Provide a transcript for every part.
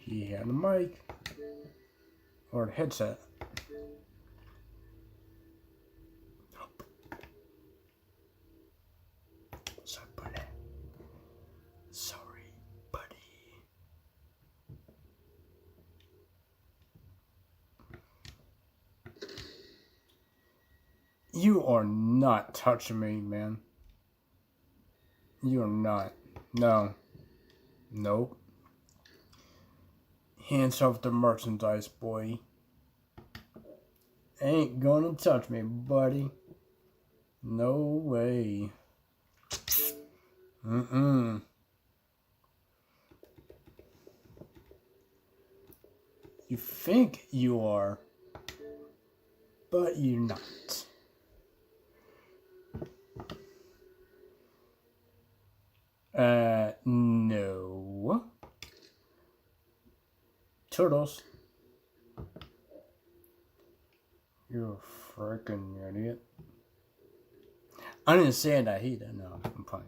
He had a mic or a headset. Sorry, buddy. Sorry, buddy. You are not touching me, man. You are not. No. Nope. Hands off the merchandise, boy. Ain't gonna touch me, buddy. No way. You think you are, but you're not. No. Turtles. You're a freaking idiot. I didn't say that either. No, I'm fine.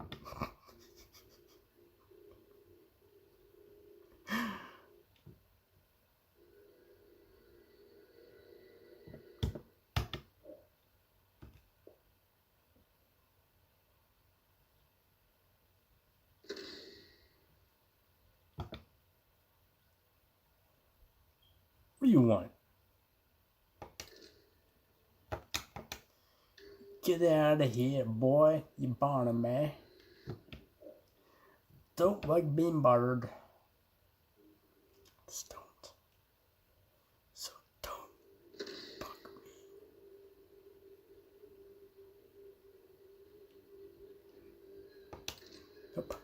What do you want? Get out of here, boy. You bothering me. Don't like being bothered. Just don't. So don't bug me. Yep.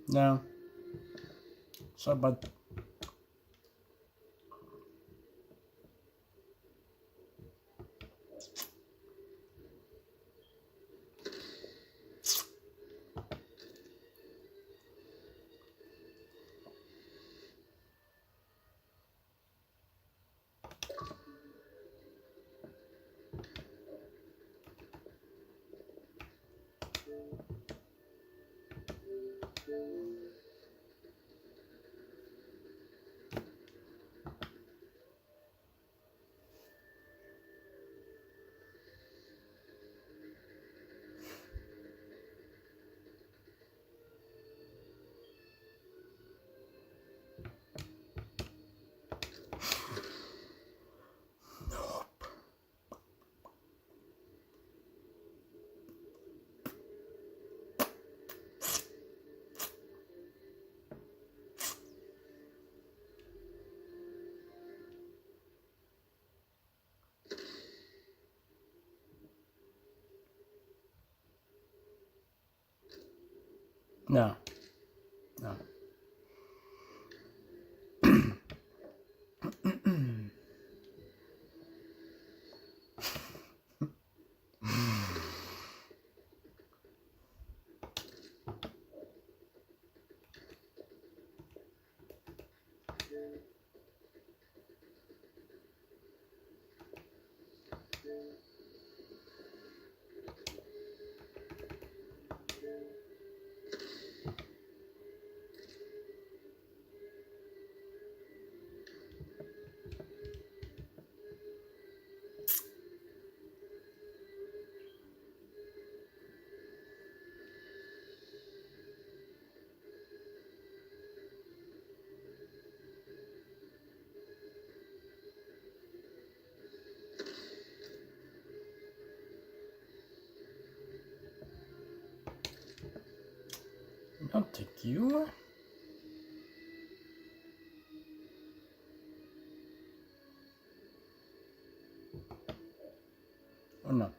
No. Sorry, bud. No. No. I'll take you. Oh no.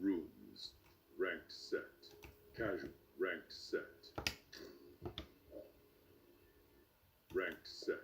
Rooms. Ranked set. Casual. Ranked set. Ranked set.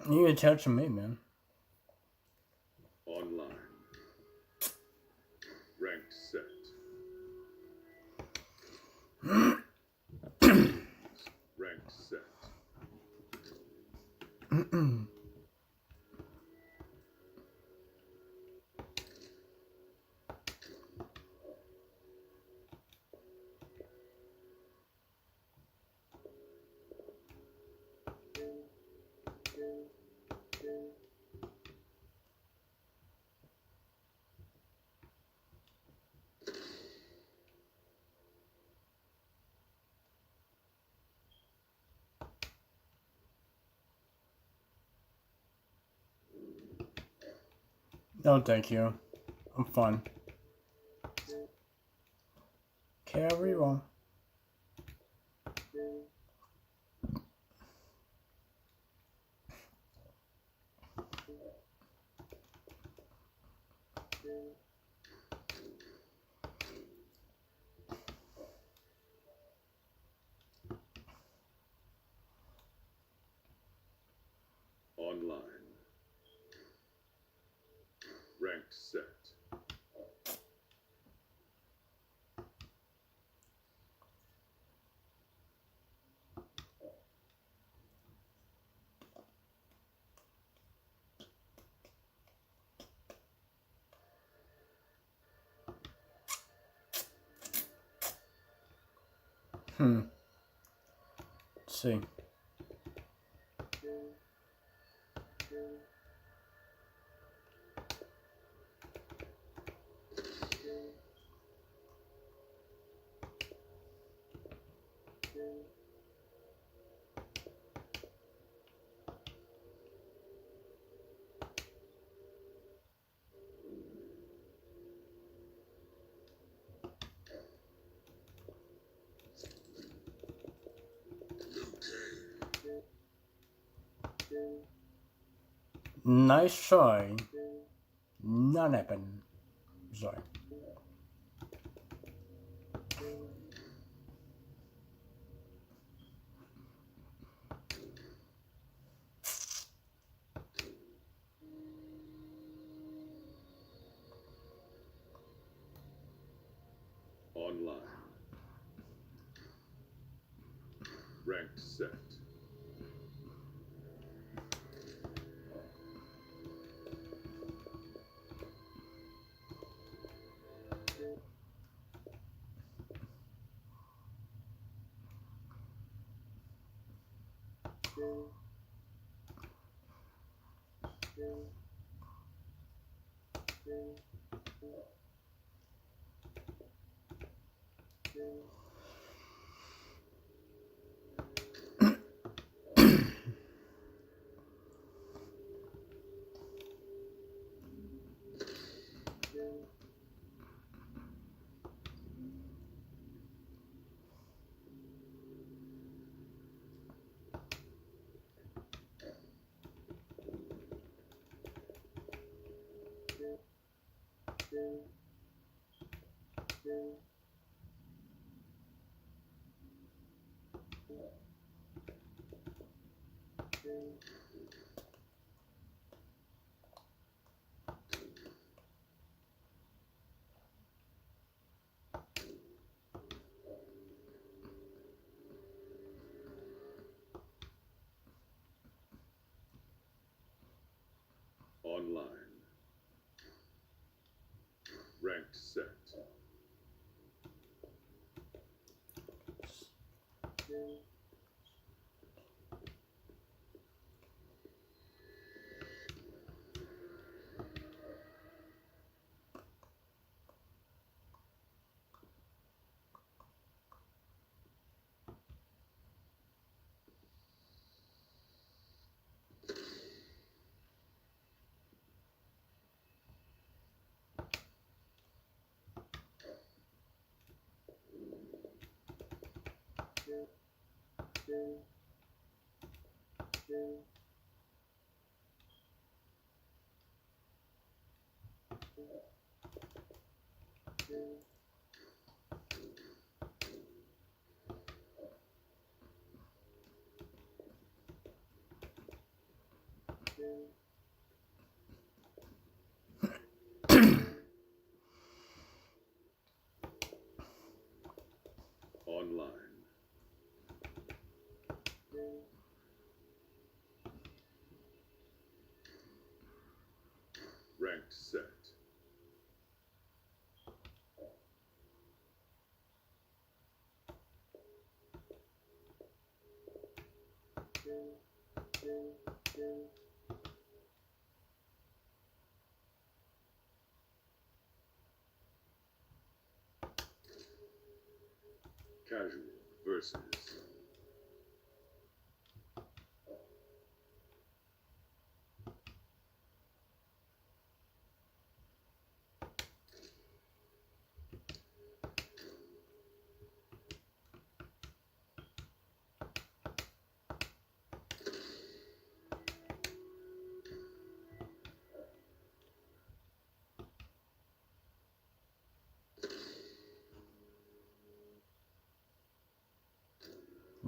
You attach to me, man. Online. Ranked set. Ranked set. No, thank you. I'm fine. Carry on. Online. Ranked set. Let's see. Nice try. Not happening. Sorry. Ranked set. Online. Ranked set. Online. Ranked set. Casual versus.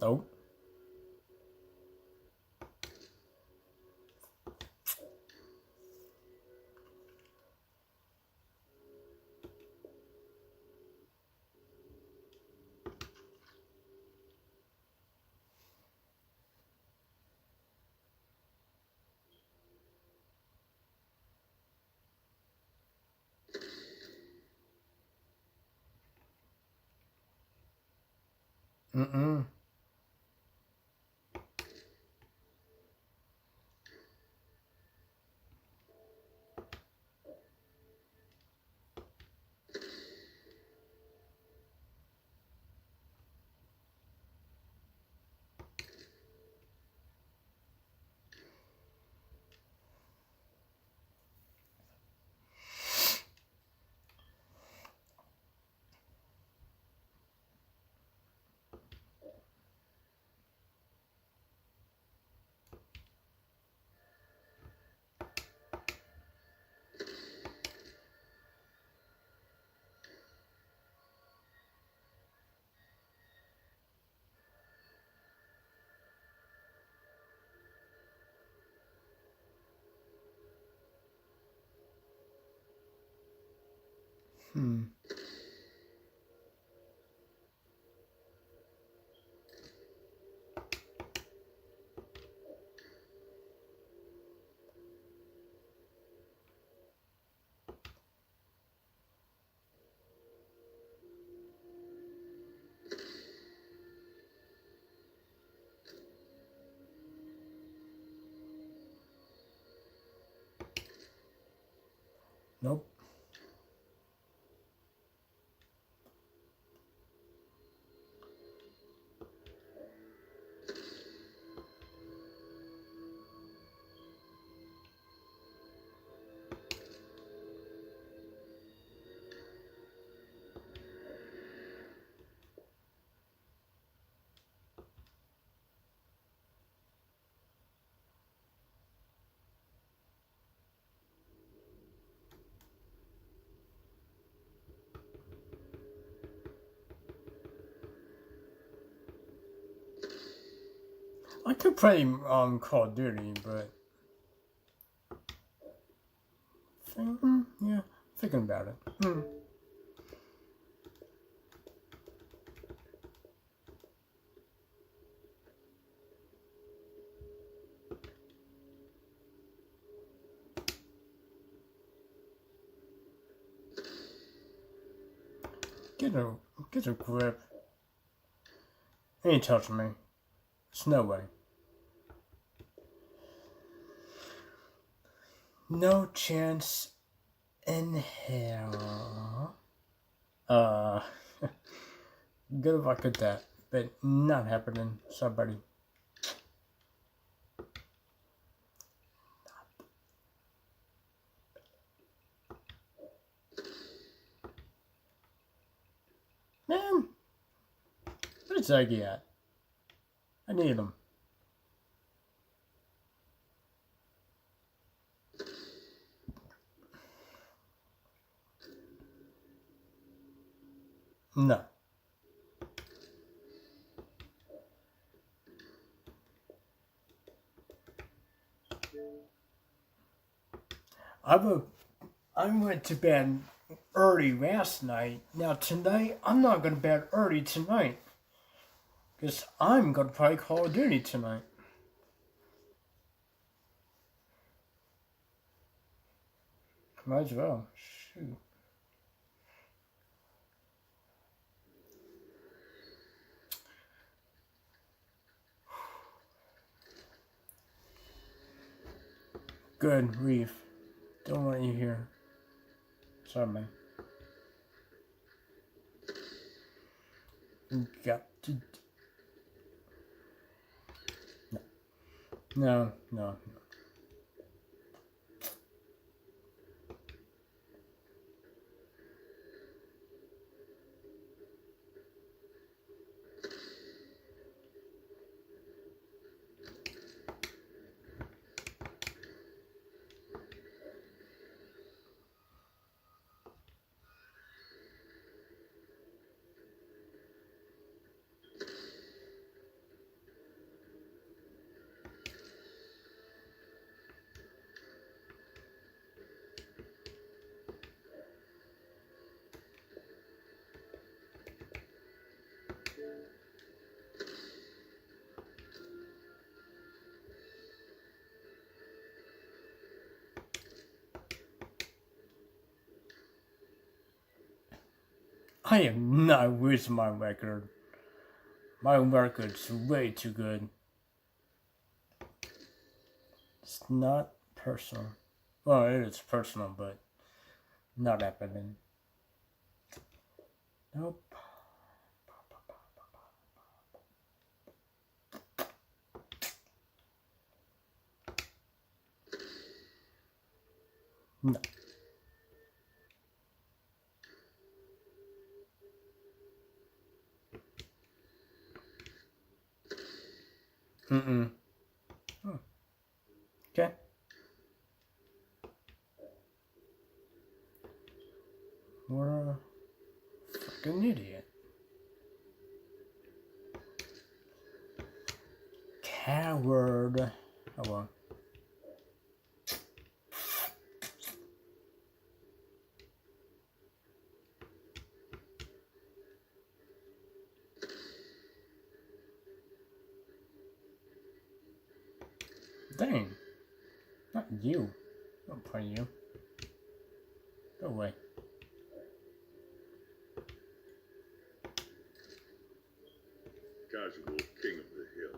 Nope. Mm-mm. Hmm. Nope. I could play Call of Duty, but yeah, thinking about it. Get a grip. He ain't touching me. There's no way. No chance in hell. Good luck at that, but not happening. Sorry, buddy. Man, where's Zaggy at? I need him. No. I went to bed early last night. Now tonight, I'm not going to bed early tonight. Because I'm going to play Call of Duty tonight. Might as well. Shoot. Good, Reef. Don't want you here. Sorry, man. You got to... No. I am not losing my record. My record's way too good. It's not personal. Well, it is personal, but not happening. Nope. No. Mm-mm. Oh. Okay. What a fucking idiot. Coward. Oh well. Dang. Not you. Don't play you. Go away. Casual king of the hill.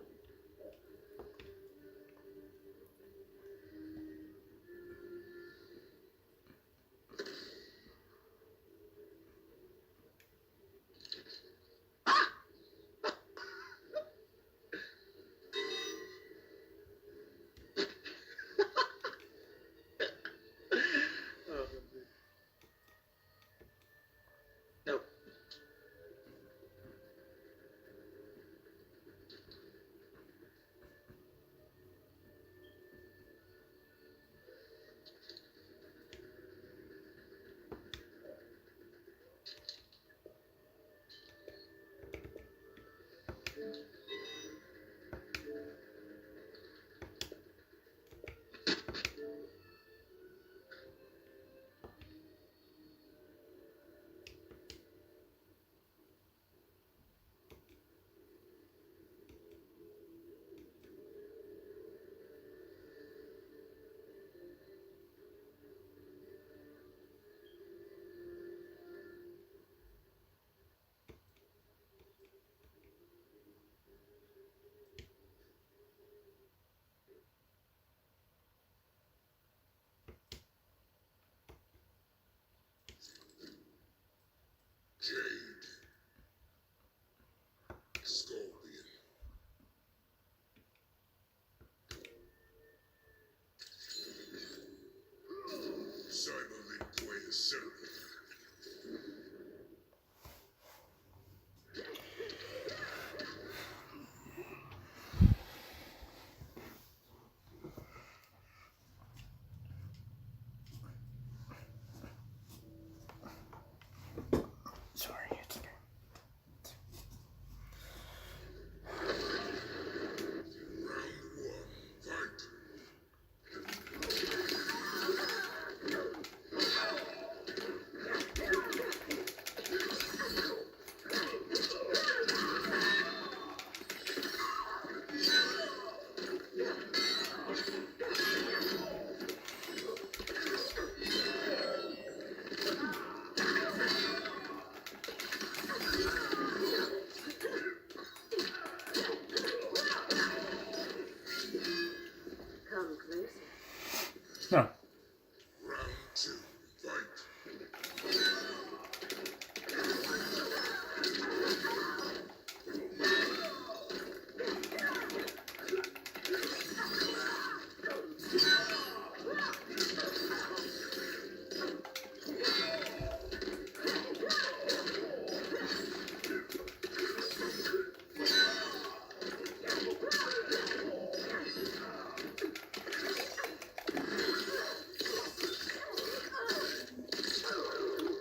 come closer. No. Round two, fight.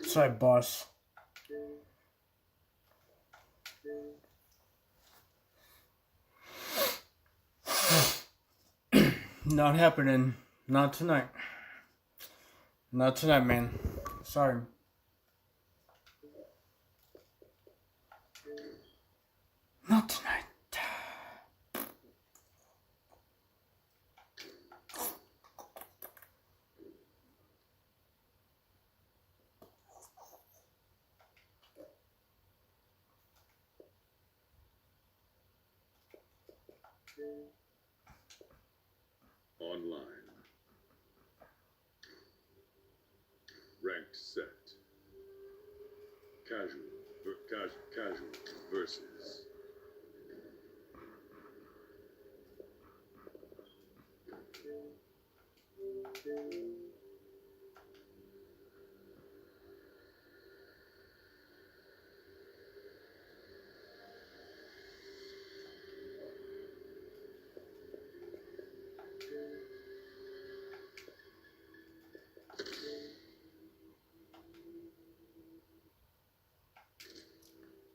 Sorry, boss. Not happening. Not tonight. Not tonight, man. Sorry. Not tonight. Online. Ranked set. Casual versus.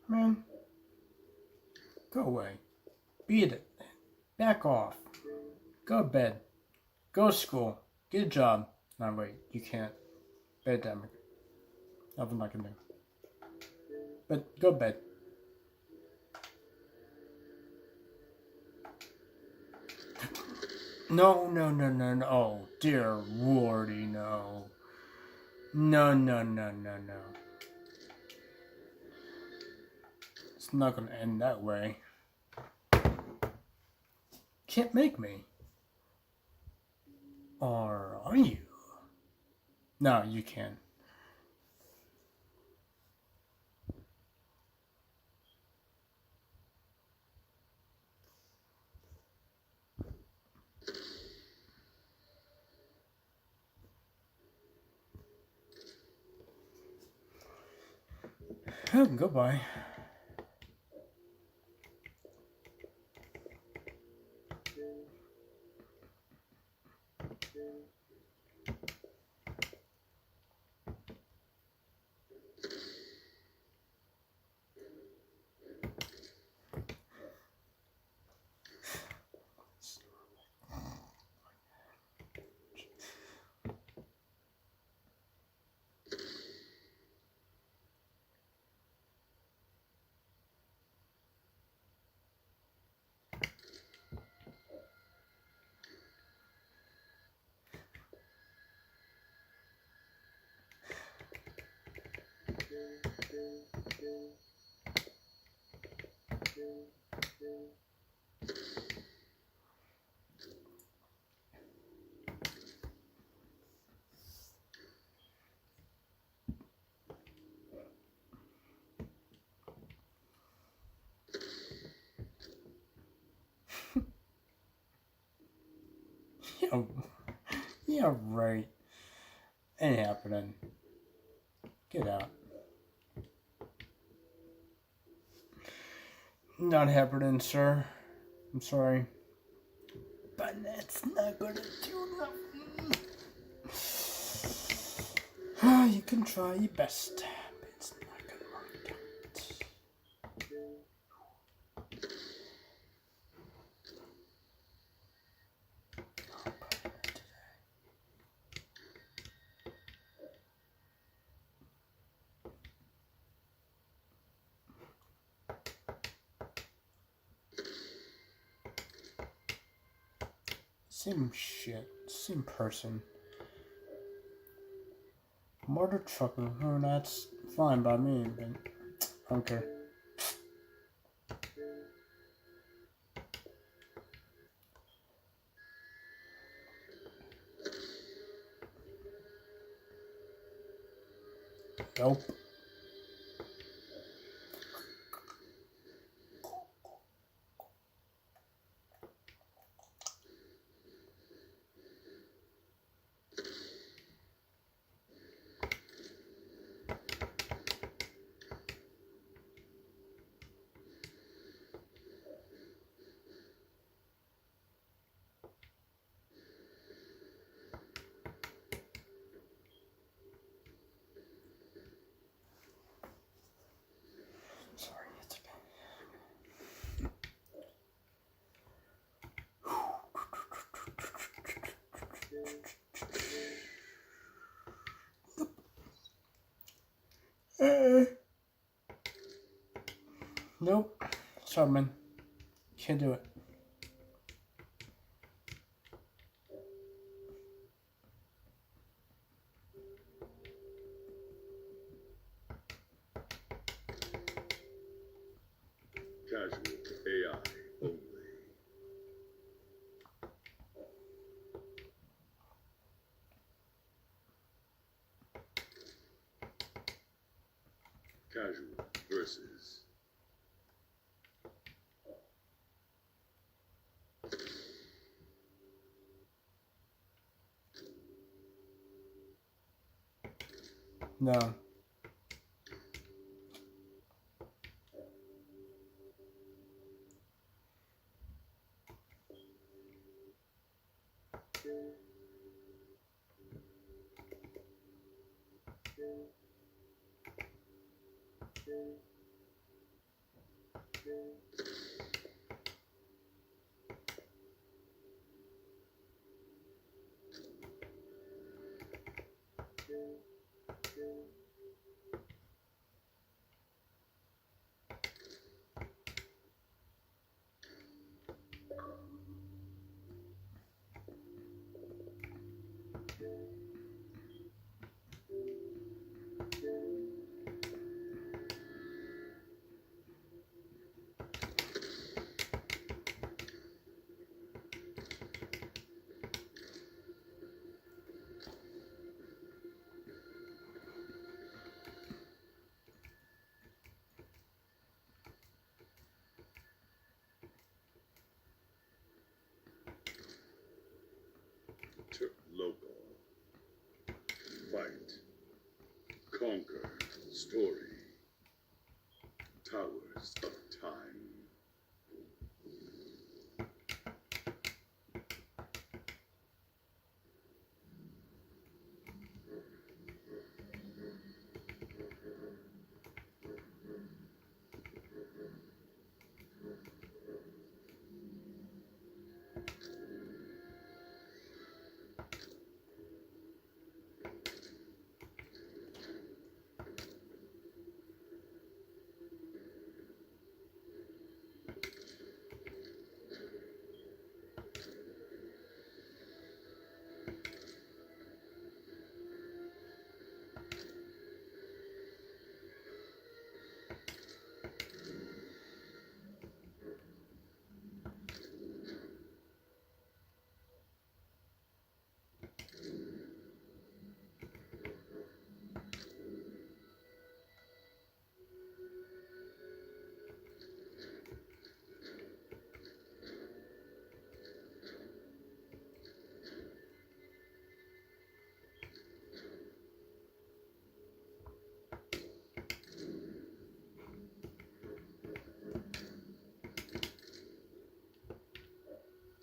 Man. Go away. Beat it. Back off. Go to bed. Go to school. Get a job. No, wait. You can't. Bedtime. Nothing I can do. But go to bed. No. Oh, dear lordy, no. No. It's not gonna end that way. Can't make me. Or are you? No, you can't. Oh, goodbye. Yeah, yeah, right. Ain't happening. Get out. Not happening, sir. I'm sorry. But that's not gonna do nothing. You can try your best, but it's not gonna work out. Same shit, same person. Murder trucker, oh, that's fine by me, but okay. Nope. Sorry, it's okay. Nope. Sorry, man. Can't do it. Casual AI only. Casual versus. No. Local. Fight. Conquer. Story. Towers of Time.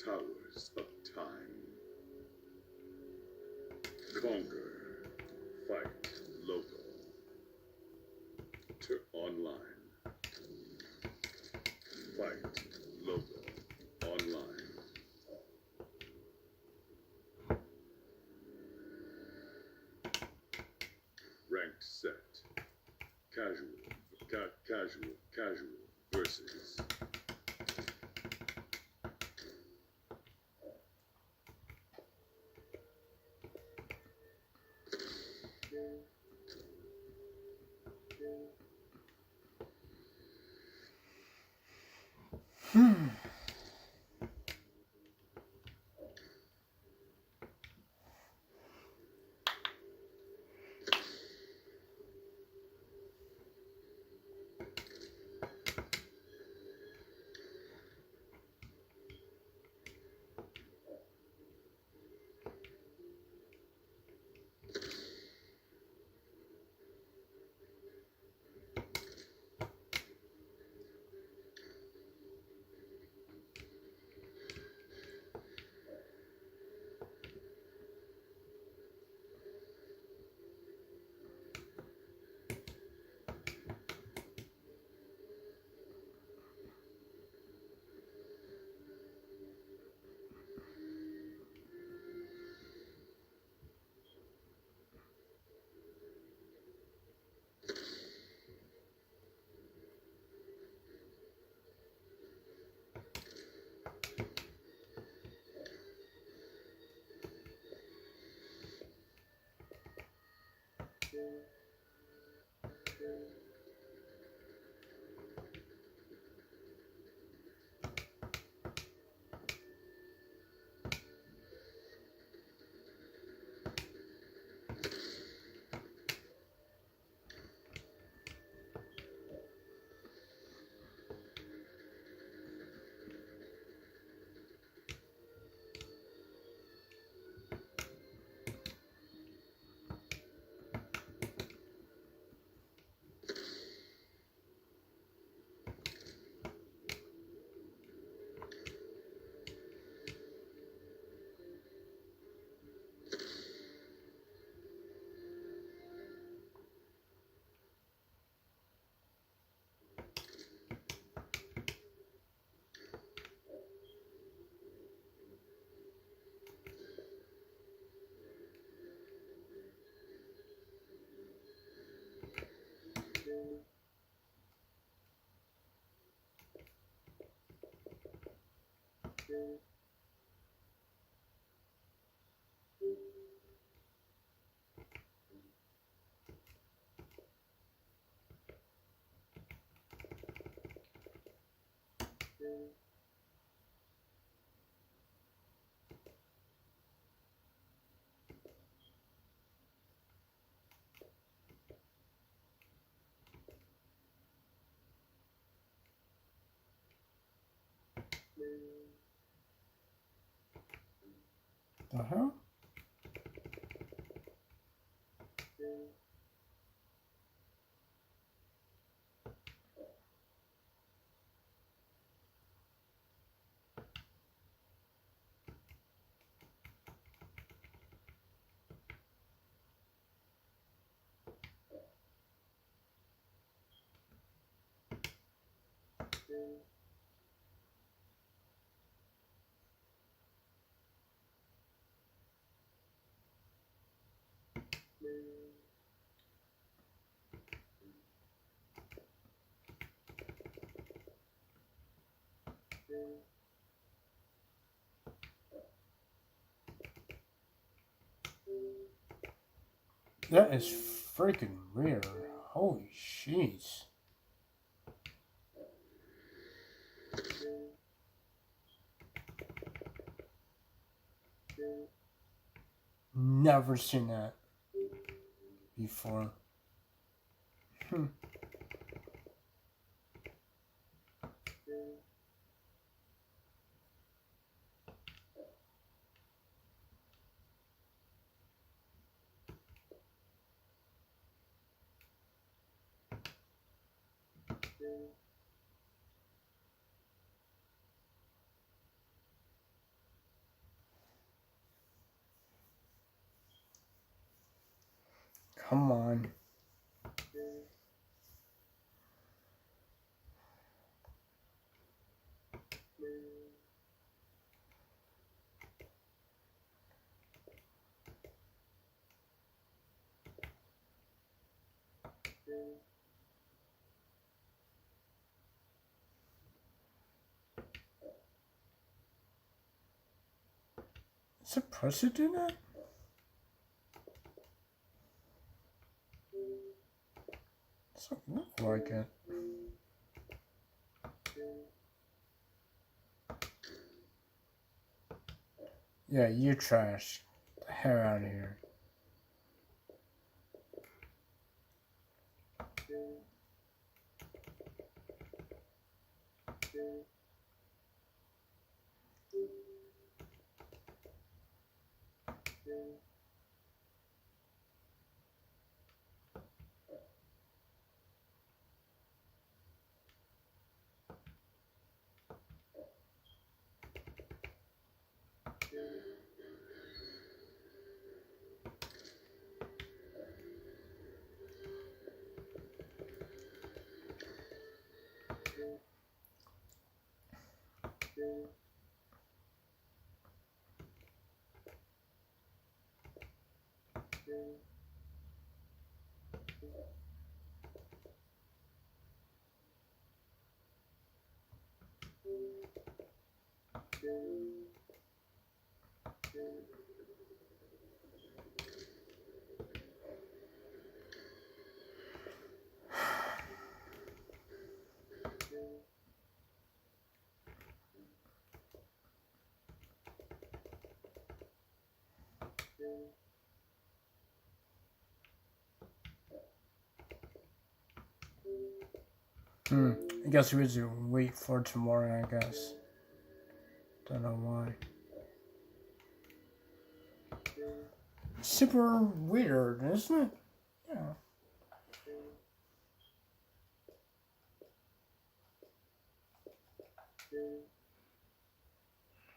Towers of Time. Conquer. Fight. Local. Online. Fight. Local. Online. Ranked set. Casual. Casual versus. The hell? That is freaking weird. Holy jeez. Never seen that before. Come on. Is it supposed to do that? Doesn't look like it. Yeah, you trash. Get the hell out of here. I guess we should wait for tomorrow, I guess. Don't know why. Super weird, isn't it? Yeah.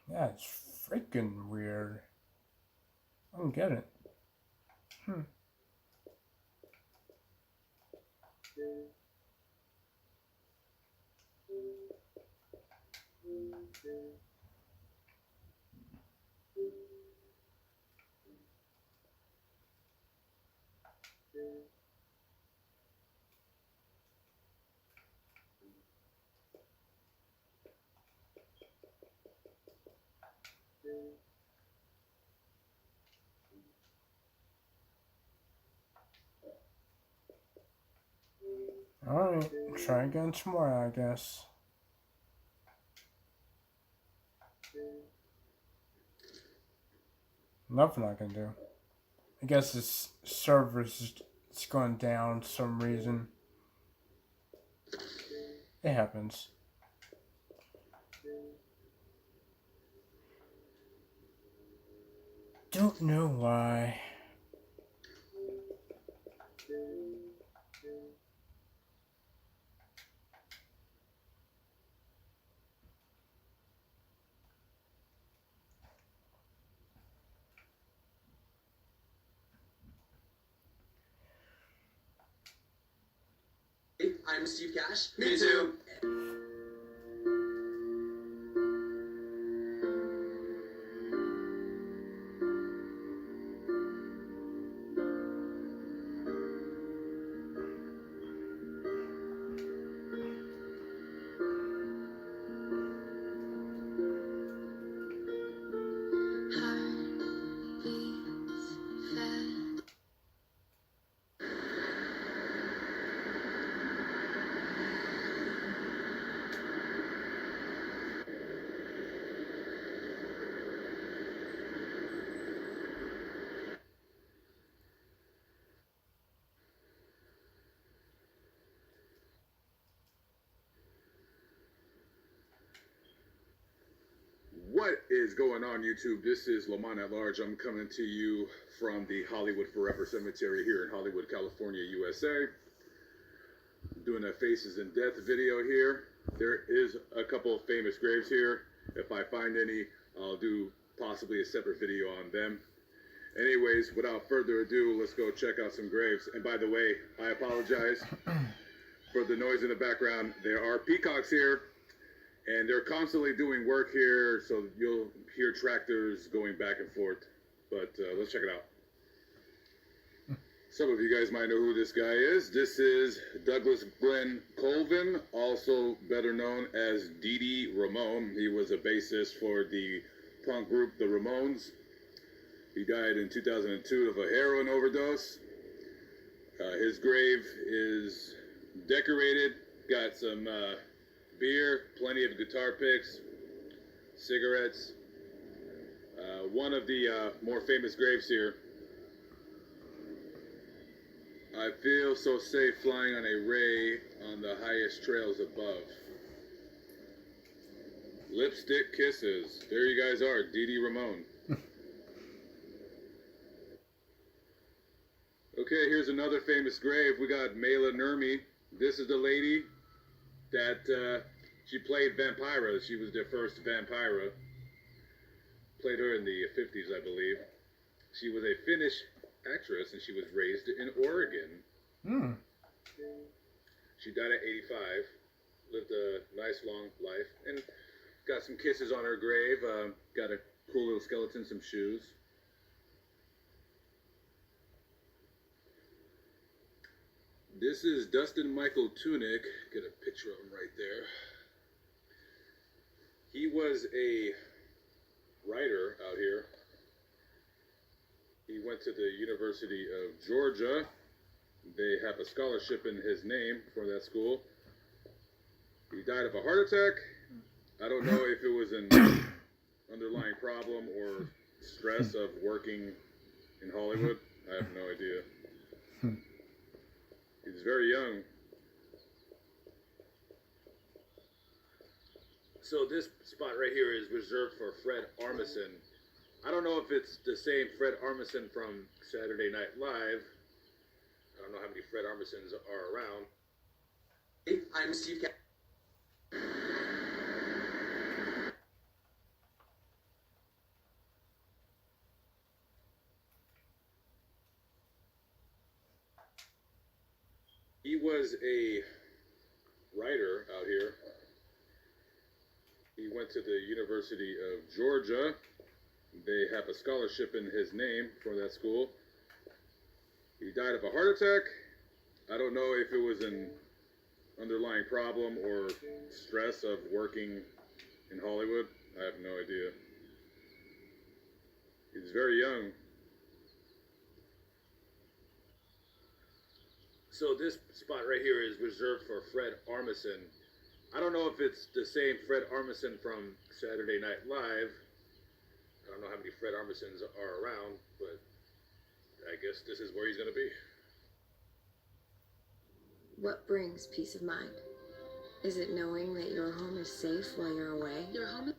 Yeah, it's freaking weird. I don't get it. Alright, try again tomorrow, I guess. Nothing I can do. I guess this server's it's going down for some reason. It happens. don't know why. I'm Steve Cash. Me too. What is going on, YouTube? This is Lamont at Large. I'm coming to you from the Hollywood Forever Cemetery here in Hollywood, California, USA. I'm doing a Faces in Death video here. There is a couple of famous graves here. If I find any, I'll do possibly a separate video on them. Anyways, without further ado, let's go check out some graves. And by the way, I apologize for the noise in the background. There are peacocks here. And they're constantly doing work here, so you'll hear tractors going back and forth. But let's check it out. Some of you guys might know who this guy is. This is Douglas Glenn Colvin, also better known as Dee Dee Ramone. He was a bassist for the punk group The Ramones. He died in 2002 of a heroin overdose. His grave is decorated, got some beer, plenty of guitar picks, cigarettes. One of the more famous graves here. I feel so safe flying on a ray on the highest trails above. Lipstick kisses. There you guys are, Dee Dee Ramone. Okay, here's another famous grave. We got Mela Nurmi. This is the lady that she played Vampira. She was the first Vampira. Played her in the 50s, I believe. She was a Finnish actress, and she was raised in Oregon. She died at 85. Lived a nice, long life. And got some kisses on her grave. Got a cool little skeleton, some shoes. This is Dustin Michael Tunick. Get a picture of him right there. He was a writer out here. He went to the University of Georgia. They have a scholarship in his name for that school. He died of a heart attack. I don't know if it was an underlying problem or stress of working in Hollywood. I have no idea. He's very young. So this spot right here is reserved for Fred Armisen. I don't know if it's the same Fred Armisen from Saturday Night Live. I don't know how many Fred Armisens are around. Hey, I'm Steve Cash. He was a writer out here. He went to the University of Georgia. They have a scholarship in his name for that school. He died of a heart attack. I don't know if it was an underlying problem or stress of working in Hollywood. I have no idea. He's very young. So this spot right here is reserved for Fred Armisen. I don't know if it's the same Fred Armisen from Saturday Night Live. I don't know how many Fred Armisens are around, but I guess this is where he's going to be. What brings peace of mind? Is it knowing that your home is safe while you're away? Your home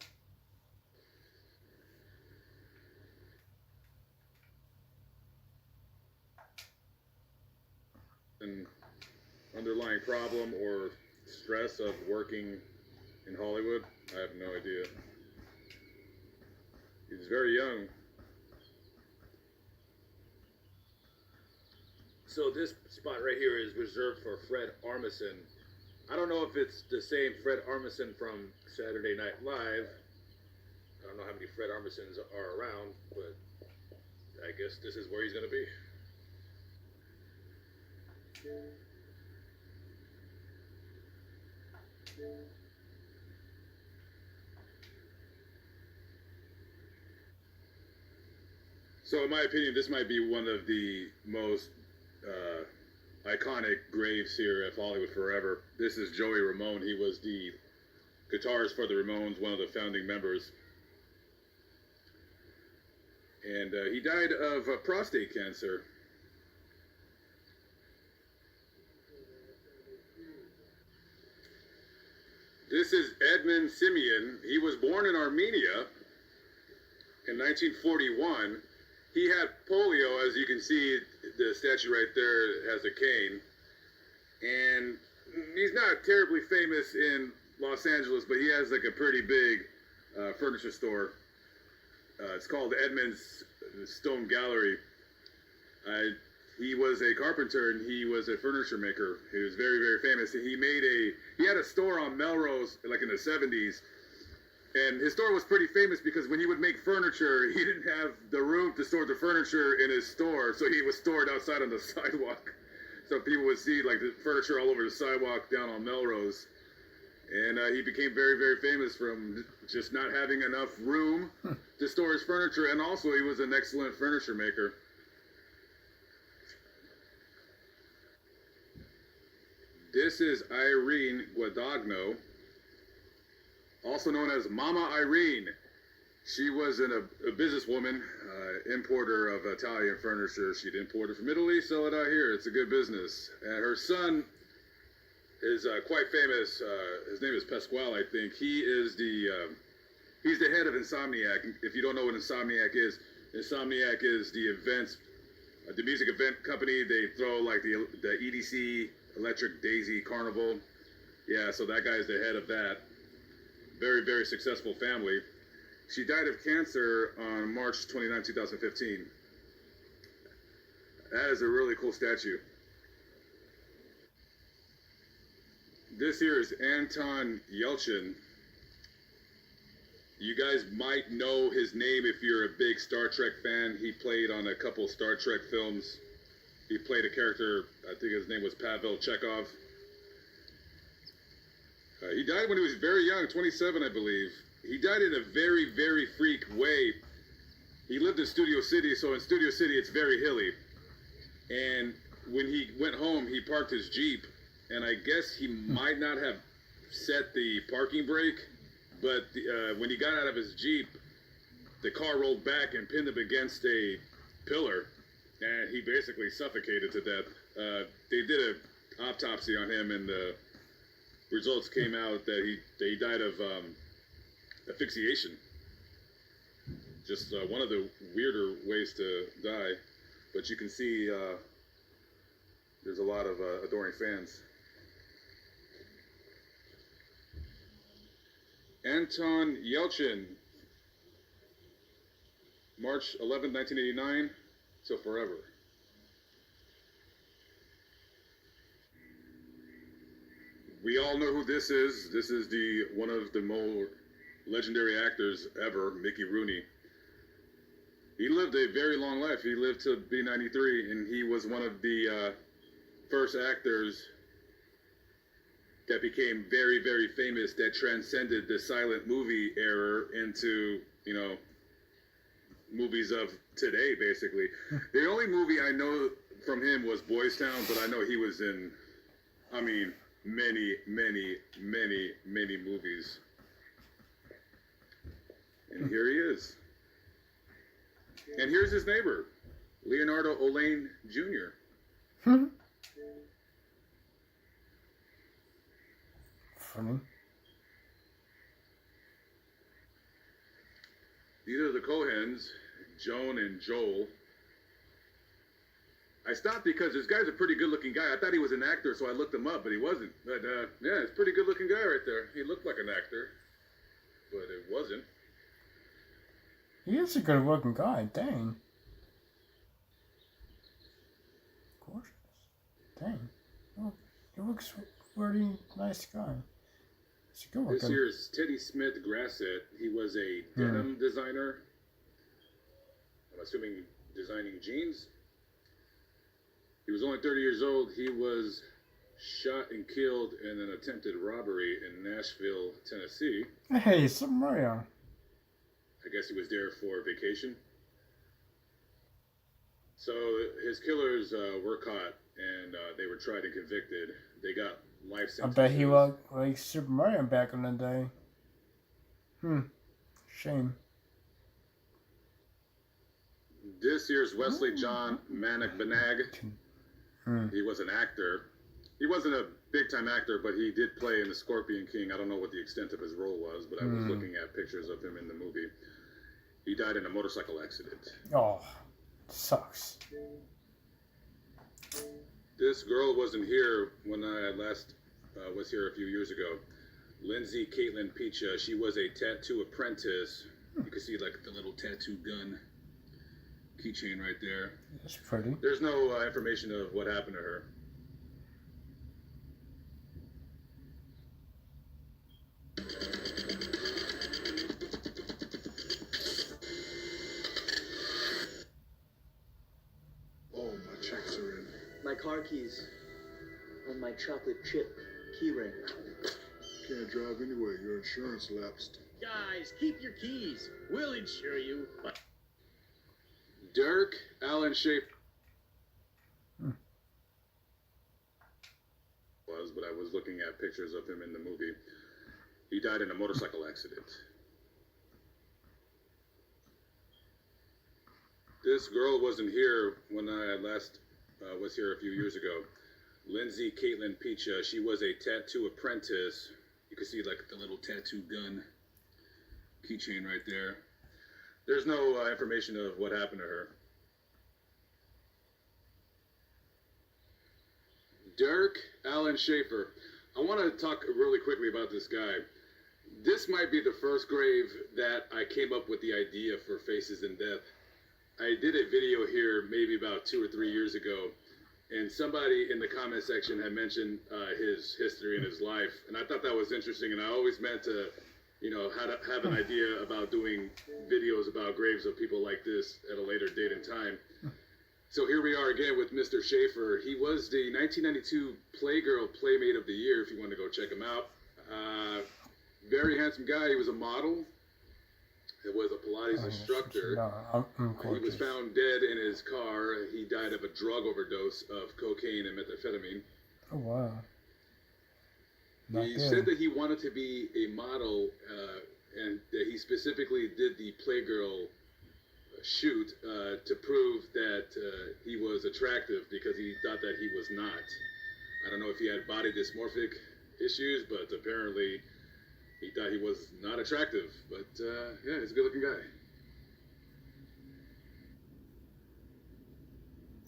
an underlying problem or stress of working in Hollywood? I have no idea. He's very young. So this spot right here is reserved for Fred Armisen. I don't know if it's the same Fred Armisen from Saturday Night Live. I don't know how many Fred Armisens are around, but I guess this is where he's going to be. So in my opinion, this might be one of the most iconic graves here at Hollywood Forever. This is Joey Ramone. He was the guitarist for the Ramones, one of the founding members. And he died of prostate cancer. This is Edmund Simeon. He was born in Armenia in 1941. He had polio, as you can see, the statue right there has a cane. And he's not terribly famous in Los Angeles, but he has like a pretty big furniture store. It's called Edmund's Stone Gallery. He was a carpenter and he was a furniture maker. He was very, very famous. And he had a store on Melrose, like in the 70s. And his store was pretty famous because when he would make furniture, he didn't have the room to store the furniture in his store, so he was stored outside on the sidewalk. So people would see like the furniture all over the sidewalk down on Melrose. And he became very, very famous from just not having enough room to store his furniture, and also he was an excellent furniture maker. This is Irene Guadagno, also known as Mama Irene. She was a businesswoman, importer of Italian furniture. She'd import it from Italy, sell it out here. It's a good business. And her son is quite famous. His name is Pasquale, I think. He's the head of Insomniac. If you don't know what Insomniac is the events, the music event company. They throw like the EDC, Electric Daisy Carnival. Yeah, so that guy is the head of that. Very, very successful family. She died of cancer on March 29, 2015. That is a really cool statue. This here is Anton Yelchin. You guys might know his name if you're a big Star Trek fan. He played on a couple Star Trek films. He played a character, I think his name was Pavel Chekhov. He died when he was very young, 27, I believe. He died in a very, very freak way. He lived in Studio City, so in Studio City it's very hilly. And when he went home, he parked his Jeep, and I guess he might not have set the parking brake, but when he got out of his Jeep, the car rolled back and pinned him against a pillar, and he basically suffocated to death. They did an autopsy on him, and the results came out that he died of asphyxiation. Just one of the weirder ways to die, but you can see there's a lot of adoring fans. Anton Yelchin, March 11, 1989, till forever. We all know who this is. This is one of the more legendary actors ever, Mickey Rooney. He lived a very long life. He lived to be 93, and he was one of the first actors that became very, very famous, that transcended the silent movie era into, movies of today, basically. The only movie I know from him was Boys Town, but I know he was in, many, many, many, many movies. And here he is. And here's his neighbor, Leonardo Olaine Jr. Funny. These are the Cohens, Joan and Joel. I stopped because this guy's a pretty good-looking guy. I thought he was an actor, so I looked him up, but he wasn't. But yeah, it's a pretty good-looking guy right there. He looked like an actor, but it wasn't. He is a good looking guy, dang. Gorgeous. Dang. Oh, he looks pretty nice guy. He's a good This looking. year's Teddy Smith Grassett. He was a denim designer. I'm assuming designing jeans. He was only 30 years old. He was shot and killed in an attempted robbery in Nashville, Tennessee. Hey, Super Mario. I guess he was there for vacation. So his killers were caught and they were tried and convicted. They got life I sentences. bet he looked like Super Mario back in the day. Shame. This year's Wesley John Manic Benag. He was an actor. He wasn't a big-time actor, but he did play in The Scorpion King. I don't know what the extent of his role was, but I was looking at pictures of him in the movie. He died in a motorcycle accident. Oh, sucks. This girl wasn't here when I last was here a few years ago. Lindsay Caitlin Picha. She was a tattoo apprentice. You can see like the little tattoo gun keychain right there. That's pretty. There's no information of what happened to her. Oh, my checks are in. My car keys on my chocolate chip keyring. Can't drive anyway. Your insurance lapsed. Guys, keep your keys. We'll insure you. Dirk Allen Schaefer was, but I was looking at pictures of him in the movie. He died in a motorcycle accident. This girl wasn't here when I last was here a few years ago. Lindsay Caitlin Picha. She was a tattoo apprentice. You can see like the little tattoo gun keychain right there. There's no information of what happened to her. Dirk Allen Schaefer. I want to talk really quickly about this guy. This might be the first grave that I came up with the idea for Faces in Death. I did a video here maybe about 2 or 3 years ago, and somebody in the comment section had mentioned his history and his life, and I thought that was interesting, and I always meant to, have an idea about doing videos about graves of people like this at a later date and time. So here we are again with Mr. Schaefer. He was the 1992 Playgirl Playmate of the Year, if you want to go check him out. Very handsome guy. He was a model. He was a Pilates instructor. No, I'm He was found dead in his car. He died of a drug overdose of cocaine and methamphetamine. Oh, wow. Not He good. said that he wanted to be a model, and that he specifically did the Playgirl shoot to prove that he was attractive because he thought that he was not. I don't know if he had body dysmorphic issues, but apparently he thought he was not attractive. But yeah, he's a good-looking guy.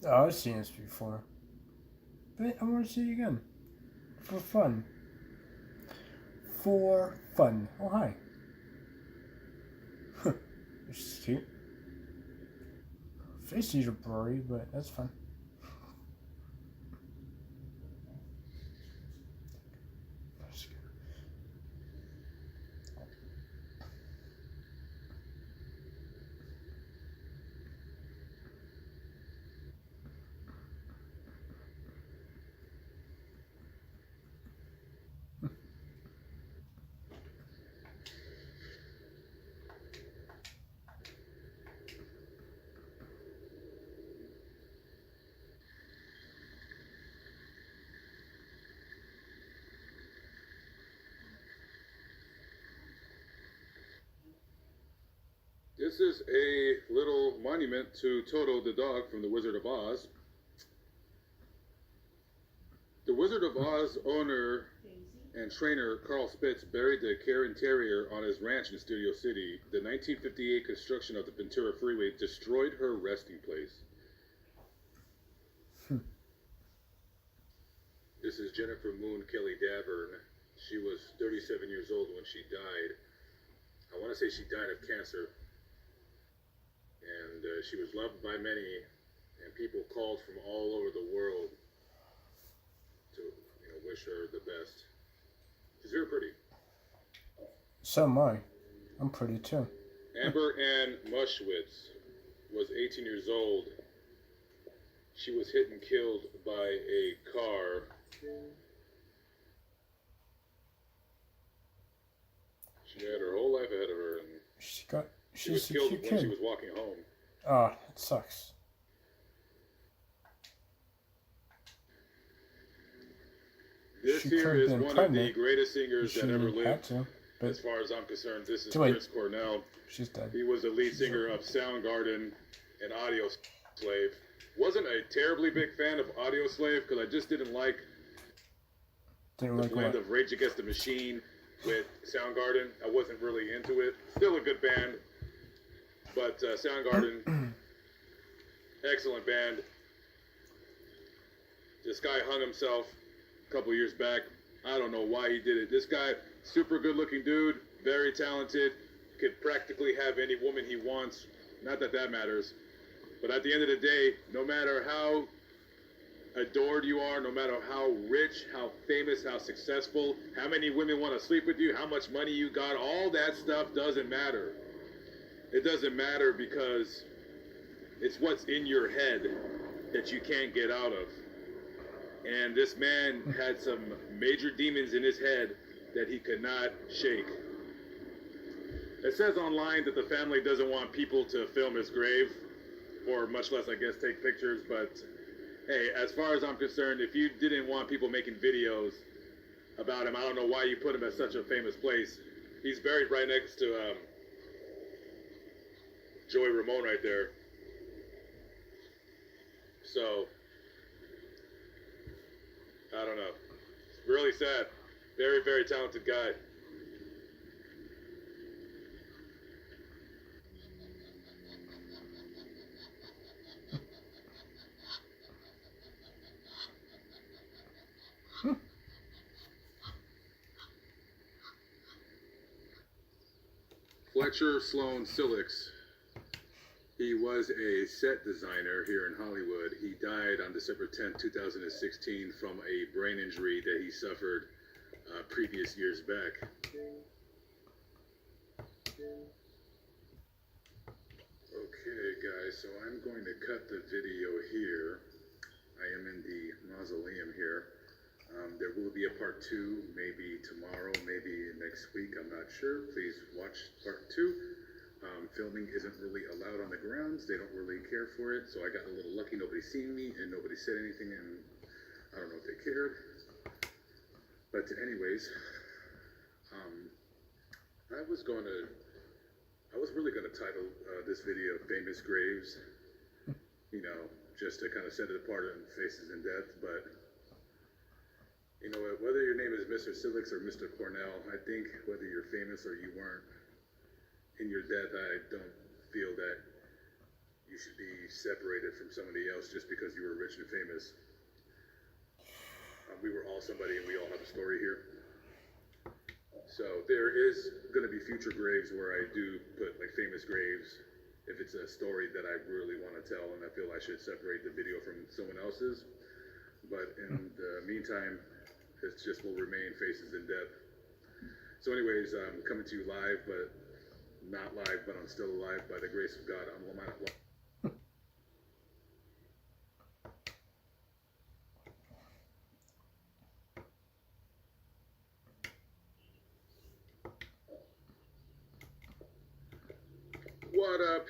Oh, I've seen this before. But I want to see it again. For fun. For fun. Oh, hi. This is cute. Faces are blurry, but that's fun. This is a little monument to Toto the dog from The Wizard of Oz. The Wizard of Oz owner and trainer Carl Spitz buried the Karen Terrier on his ranch in Studio City. The 1958 construction of the Ventura Freeway destroyed her resting place. This is Jennifer Moon Kelly Davern. She was 37 years old when she died. I want to say she died of cancer. And she was loved by many, and people called from all over the world to wish her the best. She's very pretty. So am I. I'm pretty too. Amber Ann Mushwitz was 18 years old. She was hit and killed by a car. She had her whole life ahead of her, and she was She's a killed cute when she kid. was walking home. Oh, it sucks. This She here could've is been one of the pregnant. greatest singers She that ever didn't have lived. to, As but far as I'm concerned, this is Wait. Chris Cornell. she's dead. He was the lead singer of Soundgarden and Audio Slave. Wasn't a terribly big fan of Audio Slave because I just didn't like Didn't the like blend what? of Rage Against the Machine with Soundgarden. I wasn't really into it. Still a good band, but Soundgarden, excellent band. This guy hung himself a couple years back. I don't know why he did it. This guy, super good looking dude, very talented, could practically have any woman he wants. Not that that matters. But at the end of the day, no matter how adored you are, no matter how rich, how famous, how successful, how many women want to sleep with you, how much money you got, all that stuff doesn't matter. It doesn't matter because it's what's in your head that you can't get out of. And this man had some major demons in his head that he could not shake. It says online that the family doesn't want people to film his grave, or much less, I guess, take pictures. But hey, as far as I'm concerned, if you didn't want people making videos about him, I don't know why you put him at such a famous place. He's buried right next to Joey Ramone right there. So, I don't know. It's really sad. Very, very talented guy. Fletcher Sloan Sillix. He was a set designer here in Hollywood. He died on December 10th, 2016 from a brain injury that he suffered previous years back. Okay, guys, so I'm going to cut the video here. I am in the mausoleum here. There will be a part 2, maybe tomorrow, maybe next week, I'm not sure. Please watch part 2. Filming isn't really allowed on the grounds. They don't really care for it, so I got a little lucky. Nobody seen me, and nobody said anything, and I don't know if they cared. But anyways, I was really gonna title this video "Famous Graves," just to kind of set it apart in Faces in Death. But you know what? Whether your name is Mr. Sillix or Mr. Cornell, I think whether you're famous or you weren't, in your death, I don't feel that you should be separated from somebody else just because you were rich and famous. We were all somebody, and we all have a story here. So there is going to be future graves where I do put like famous graves if it's a story that I really want to tell, and I feel I should separate the video from someone else's. But in the meantime, it just will remain Faces in Death. So anyways, I'm coming to you live, but not live, but I'm still alive by the grace of God. I'm Lamont. What up?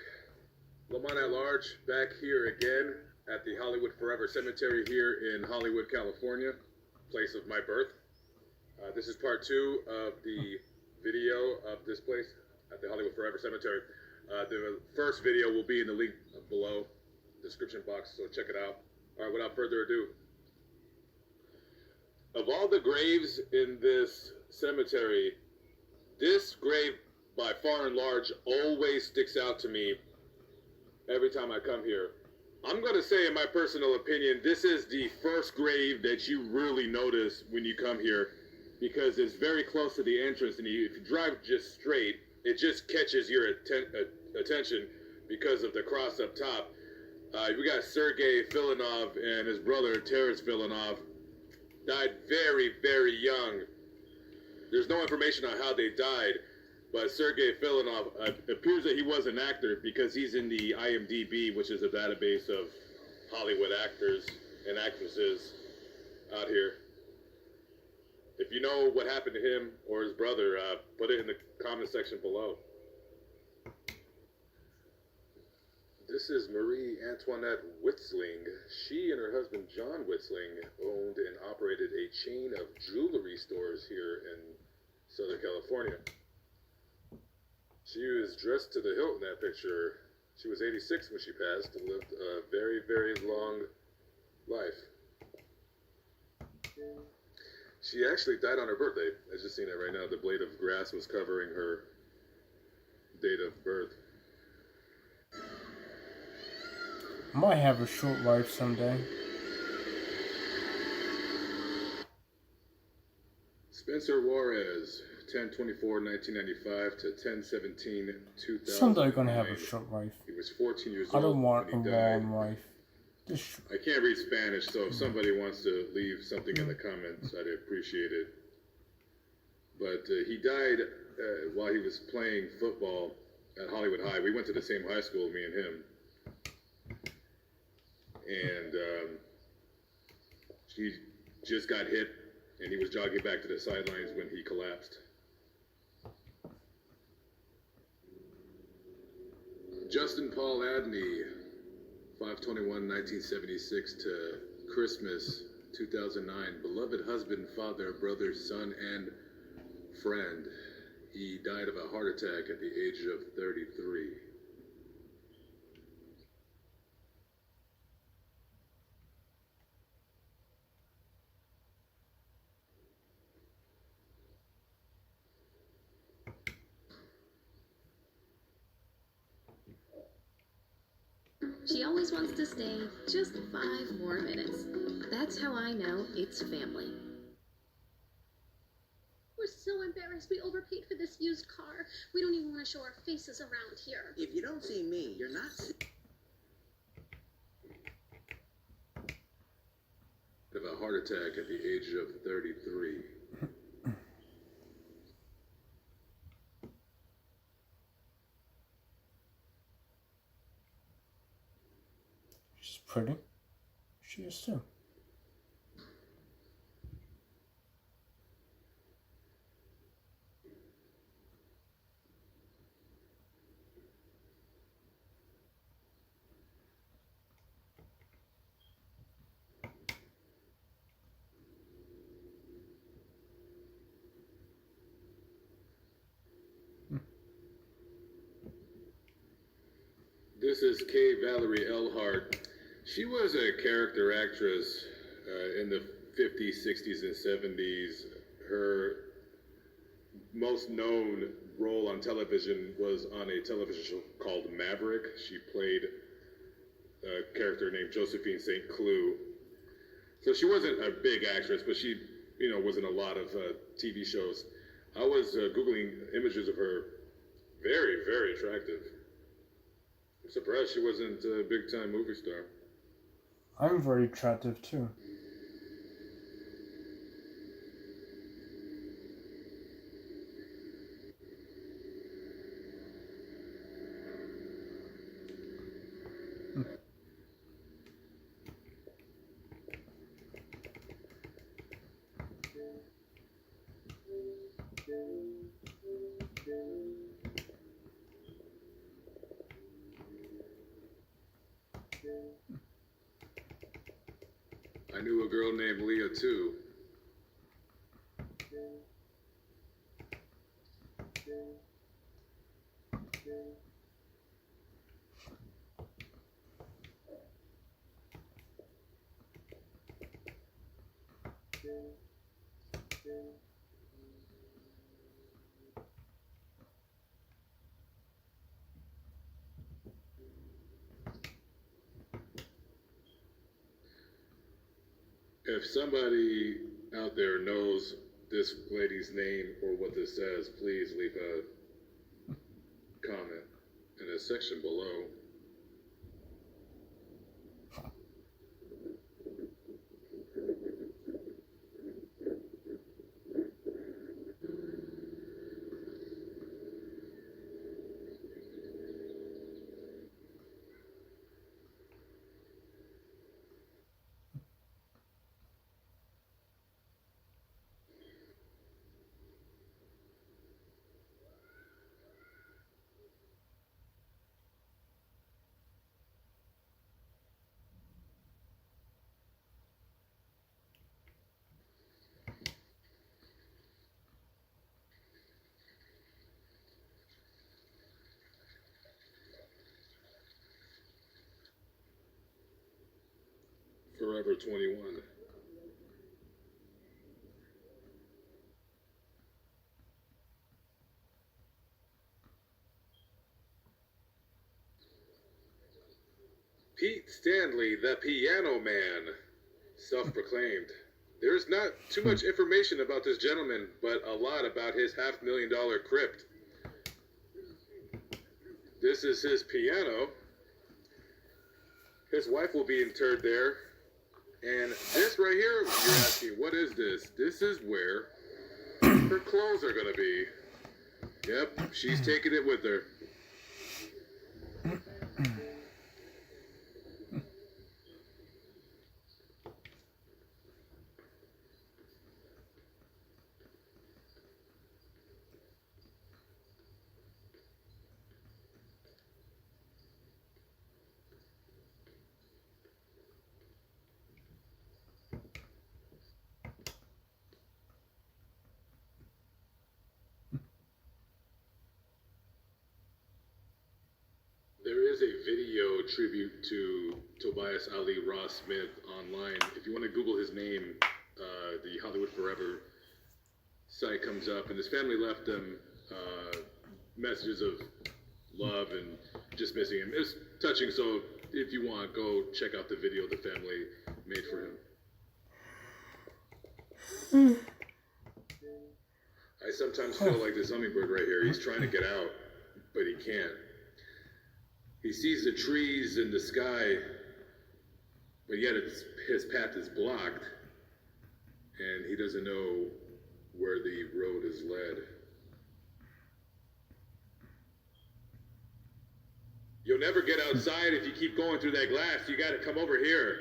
Lamont at Large, back here again at the Hollywood Forever Cemetery here in Hollywood, California, place of my birth. This is part 2 of the video of this place at the Hollywood Forever Cemetery. The first video will be in the link below, description box, so check it out. All right, without further ado. Of all the graves in this cemetery, this grave by far and large always sticks out to me every time I come here. I'm going to say, in my personal opinion, this is the first grave that you really notice when you come here because it's very close to the entrance. And if you drive just straight, it just catches your attention because of the cross up top. We got Sergei Filanov and his brother, Taras Filanov, died very, very young. There's no information on how they died, but Sergei Filanov appears that he was an actor because he's in the IMDb, which is a database of Hollywood actors and actresses out here. If you know what happened to him or his brother, put it in the comment section below. This is Marie Antoinette Witzling. She and her husband John Witzling owned and operated a chain of jewelry stores here in Southern California. She was dressed to the hilt in that picture. She was 86 when she passed and lived a very, very long life. She actually died on her birthday. I just seen it right now. The blade of grass was covering her date of birth. Might have a short life someday. Spencer Juarez, 10/24/1995 to 10/17/2000. Someday gonna have a short life. He was 14 years I old don't want a when he died. long life. Just I can't read Spanish, so if somebody wants to leave something in the comments, I'd appreciate it. But he died while he was playing football at Hollywood High. We went to the same high school, me and him. And he just got hit, and he was jogging back to the sidelines when he collapsed. Justin Paul Adney, 5/21/1976 to Christmas 2009. Beloved husband, father, brother, son, and friend. He died of a heart attack at the age of 33. She always wants to stay just 5 more minutes. That's how I know it's family. We're so embarrassed we overpaid for this used car. We don't even want to show our faces around here. If you don't see me, you're not Of a heart attack at the age of 33. she's pretty. She is too. This is Kay Valerie Earhart. She was a character actress in the 50s, 60s, and 70s. Her most known role on television was on a television show called Maverick. She played a character named Josephine St. Cloud. So she wasn't a big actress, but she, was in a lot of TV shows. I was Googling images of her. Very, very attractive. I'm surprised she wasn't a big-time movie star. I'm very attractive too. I knew a girl named Leah too. If somebody out there knows this lady's name or what this says, please leave a comment in the section below. Forever 21. Pete Stanley, the Piano Man, self-proclaimed. There's not too much information about this gentleman, but a lot about his $500,000 crypt. This is his piano. His wife will be interred there. And this right here, you're asking, what is this? This is where her clothes are going to be. Yep, she's taking it with her. There is a video tribute to Tobias Ali Ross Smith online. If you want to Google his name, the Hollywood Forever site comes up, and his family left him messages of love and just missing him. It's touching, so if you want, go check out the video the family made for him. I sometimes feel like this hummingbird right here. He's trying to get out, but he can't. He sees the trees and the sky, but yet his path is blocked, and he doesn't know where the road is led. You'll never get outside if you keep going through that glass. You got to come over here.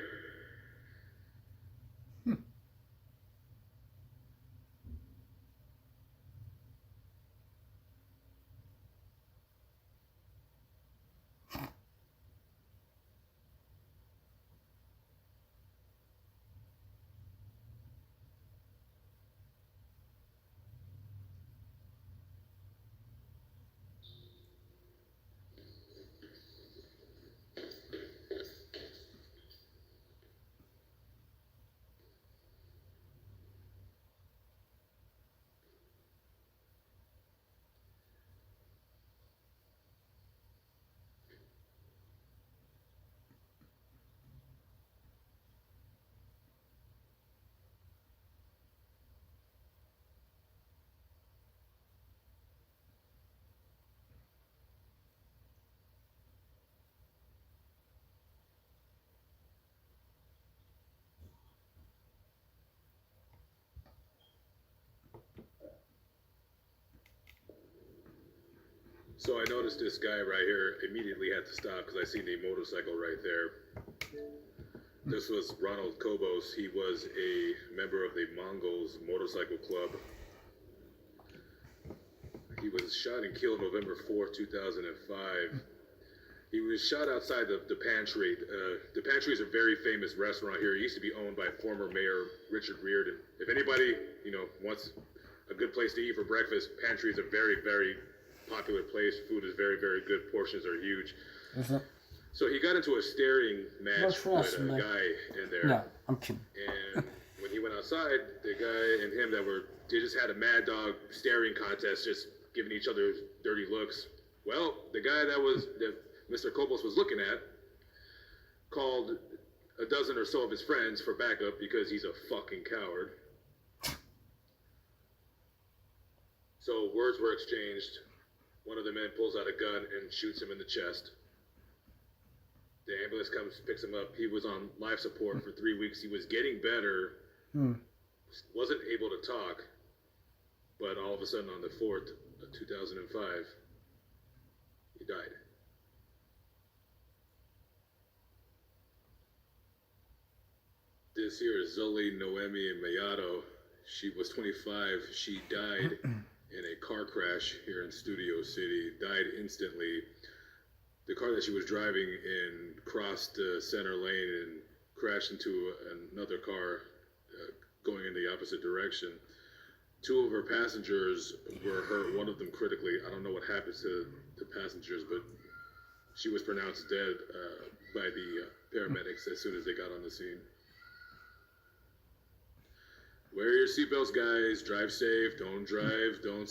So I noticed this guy right here, immediately had to stop because I seen the motorcycle right there. This was Ronald Kobos. He was a member of the Mongols Motorcycle Club. He was shot and killed November 4th, 2005. He was shot outside the Pantry. The Pantry is a very famous restaurant here. It used to be owned by former Mayor Richard Reardon. If anybody, wants a good place to eat for breakfast, Pantry is a very, very popular place. Food is very, very good. Portions are huge. Mm-hmm. So he got into a staring match with a guy in there. No, I'm kidding. And when he went outside, the guy and him they just had a mad dog staring contest, just giving each other dirty looks. Well, the guy that Mr. Kobos was looking at called a dozen or so of his friends for backup because he's a fucking coward. So words were exchanged. One of the men pulls out a gun and shoots him in the chest. The ambulance comes, picks him up. He was on life support for 3 weeks. He was getting better. Wasn't able to talk. But all of a sudden on the 4th of 2005, he died. This here is Zoe Noemi Mayado. She was 25. She died in a car crash here in Studio City. Died instantly. The car that she was driving in crossed the center lane and crashed into another car going in the opposite direction. 2 of her passengers were hurt, one of them critically. I don't know what happened to the passengers, but she was pronounced dead by the paramedics as soon as they got on the scene. Wear your seatbelts, guys. Drive safe. Don't drive. Don't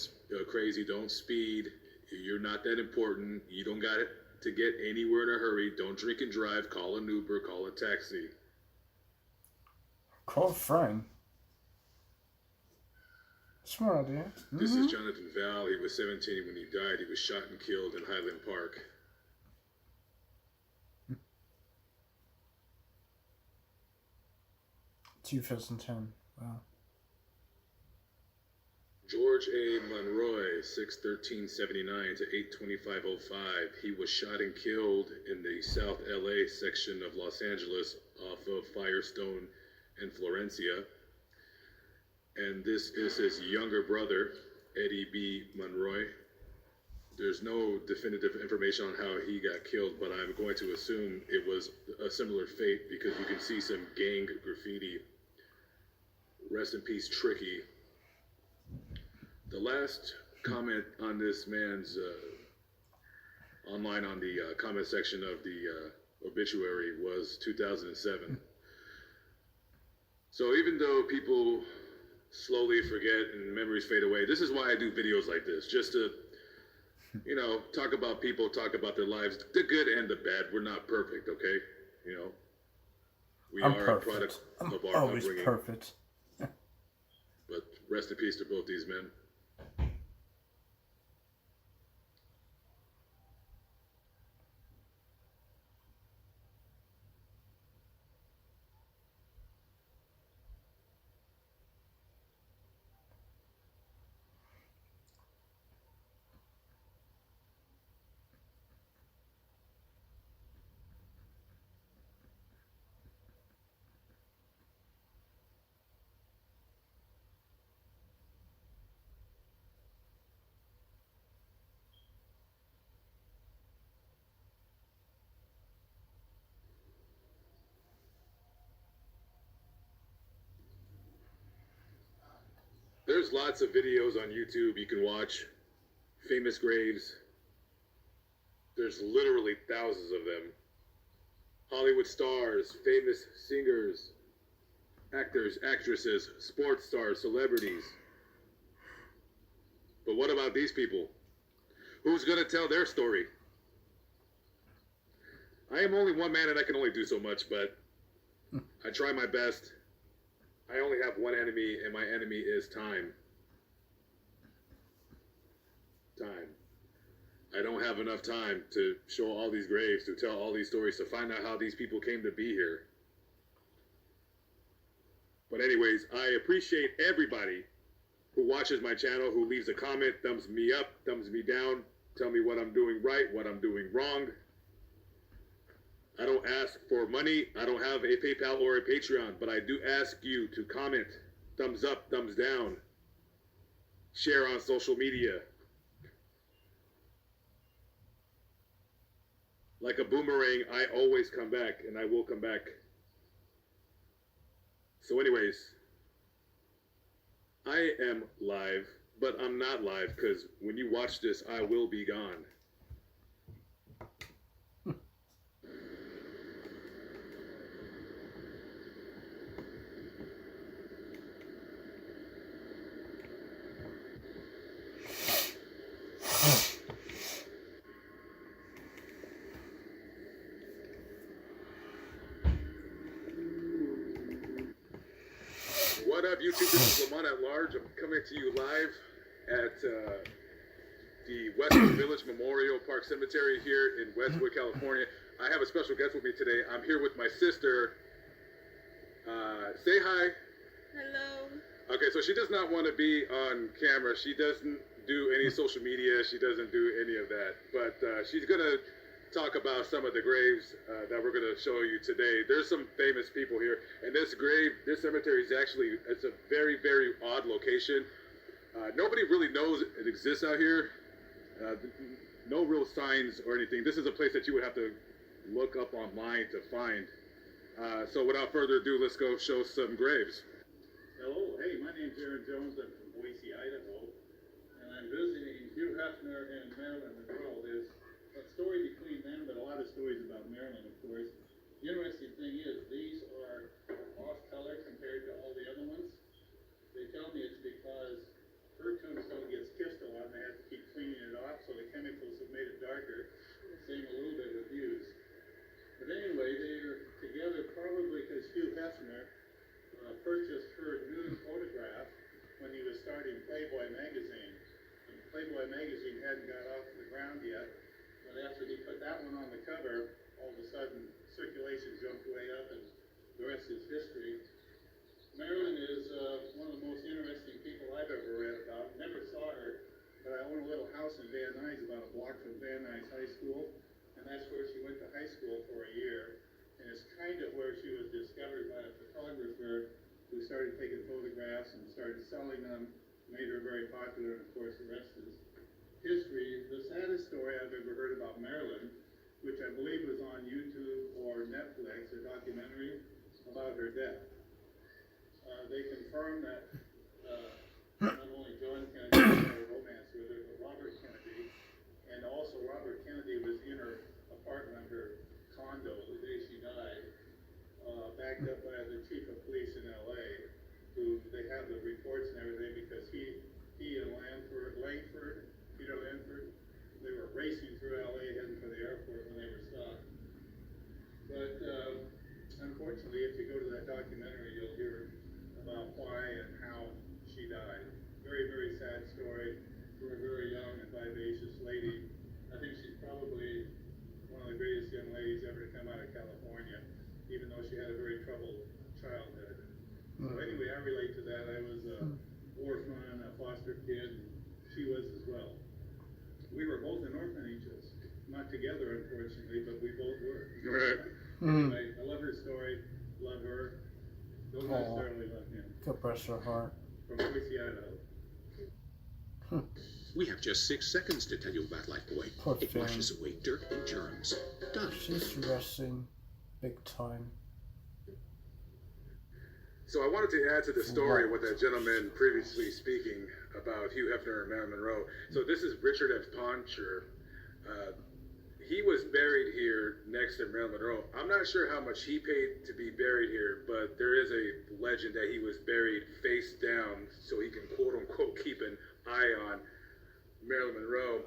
crazy. Don't speed. You're not that important. You don't got it to get anywhere in a hurry. Don't drink and drive. Call an Uber. Call a taxi. Call a friend. Smart idea. This is Jonathan Val. He was 17 when he died. He was shot and killed in Highland Park. Mm. 2010. Wow. George A. Monroy, 6/13/79 to 8/25/05. He was shot and killed in the South LA section of Los Angeles off of Firestone and Florencia. And this is his younger brother, Eddie B. Monroy. There's no definitive information on how he got killed, but I'm going to assume it was a similar fate because you can see some gang graffiti. Rest in peace, Tricky. The last comment on this man's online on the comment section of the obituary was 2007. So even though people slowly forget and memories fade away, this is why I do videos like this, just to, you know, talk about people, talk about their lives, the good and the bad. We're not perfect, okay? You know, we I'm are perfect. a product I'm of our always upbringing. perfect. But rest in peace to both these men. There's lots of videos on YouTube you can watch. Famous graves. There's literally thousands of them. Hollywood stars, famous singers, actors, actresses, sports stars, celebrities. But what about these people? Who's going to tell their story? I am only one man and I can only do so much, but I try my best. I only have one enemy, and my enemy is time. Time. I don't have enough time to show all these graves, to tell all these stories, to find out how these people came to be here. But anyways, I appreciate everybody who watches my channel, who leaves a comment, thumbs me up, thumbs me down, tell me what I'm doing right, what I'm doing wrong. I don't ask for money. I don't have a PayPal or a Patreon, but I do ask you to comment, thumbs up, thumbs down, share on social media. Like a boomerang, I always come back, and I will come back. So anyways, I am live, but I'm not live, because when you watch this, I will be gone. What up, YouTube? This is Lamont at Large. I'm coming to you live at the Westwood Village Memorial Park Cemetery here in Westwood, California. I have a special guest with me today. I'm here with my sister. Say hi. Hello. Okay, so she does not want to be on camera. She doesn't do any social media. She doesn't do any of that. But she's going to talk about some of the graves that we're going to show you today. There's some famous people here. And this cemetery is actually, it's a very, very odd location. Nobody really knows it exists out here. No real signs or anything. This is a place that you would have to look up online to find. So without further ado, let's go show some graves. Hello, hey, my name's Aaron Jones. I'm from Boise, Idaho, and I'm visiting Hugh Hefner and Marilyn Monroe. There's a story between them, but a lot of stories about Marilyn, of course. The interesting thing is these are off color compared to all the other ones. They tell me it's because her tombstone gets kissed a lot and they have to keep cleaning it off, so the chemicals have made it darker. Same a little bit with Hugh's. But anyway, they're together probably because Hugh Hefner purchased her nude photograph when he was starting Playboy magazine. And Playboy magazine hadn't got off the ground yet, but after he put that one on the cover, all of a sudden circulation jumped way up and the rest is history. Marilyn is one of the most interesting people I've ever read about. Never saw her, but I own a little house in Van Nuys, about a block from Van Nuys High School, and that's where she went to high school for a year. And it's kind of where she was discovered by a photographer who started taking photographs and started selling them, made her very popular, and of course the rest is history. The saddest story I've ever heard about Marilyn, which I believe was on YouTube or Netflix, a documentary about her death. They confirmed that not only John Kennedy had a romance with her, but Robert Kennedy, and also Robert Kennedy was in her apartment, her condo, the day she died, backed up by the chief of police in LA, who they have the reports and everything because he and Peter Langford, they were racing through LA heading for the airport when they were stopped. But unfortunately, if you go to that documentary, you'll hear about why and how she died. Very, very sad story for a very young and vivacious lady. I think she's probably one of the greatest young ladies ever to come out of California, even though she had a very troubled childhood. So anyway, I relate to that. I was an orphan, a foster kid, and she was as well. We were both in orphanages. Not together, unfortunately, but we both were. Right. Anyway, I love her story, love her. Don't necessarily love him. God bless her heart. From Boise, Idaho. We have just 6 seconds to tell you about Lifebuoy. Poor It thing. washes away dirt and germs. Done. She's resting big time. So I wanted to add to the story what that gentleman previously speaking about Hugh Hefner and Marilyn Monroe. So this is Richard F. Poncher. He was buried here next to Marilyn Monroe. I'm not sure how much he paid to be buried here, but there is a legend that he was buried face down so he can quote unquote keep an eye on Marilyn Monroe.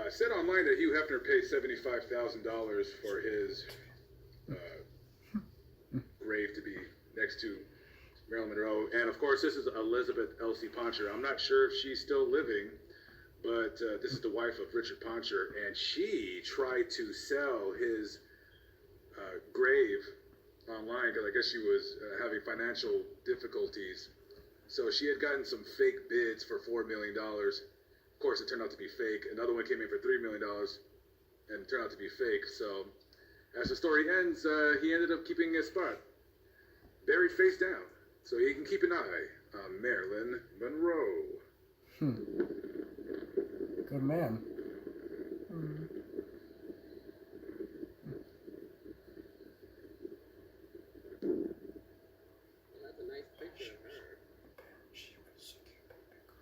Said online that Hugh Hefner paid $75,000 for his grave to be next to Marilyn Monroe. And of course, this is Elizabeth Elsie Poncher. I'm not sure if she's still living, but this is the wife of Richard Poncher, and she tried to sell his grave online because I guess she was having financial difficulties. So she had gotten some fake bids for $4 million. Of course, it turned out to be fake. Another one came in for $3 million and turned out to be fake. So as the story ends, he ended up keeping his spot, buried face down, so he can keep an eye on Marilyn Monroe. Good man. That's a nice picture of her. She was a cute baby girl.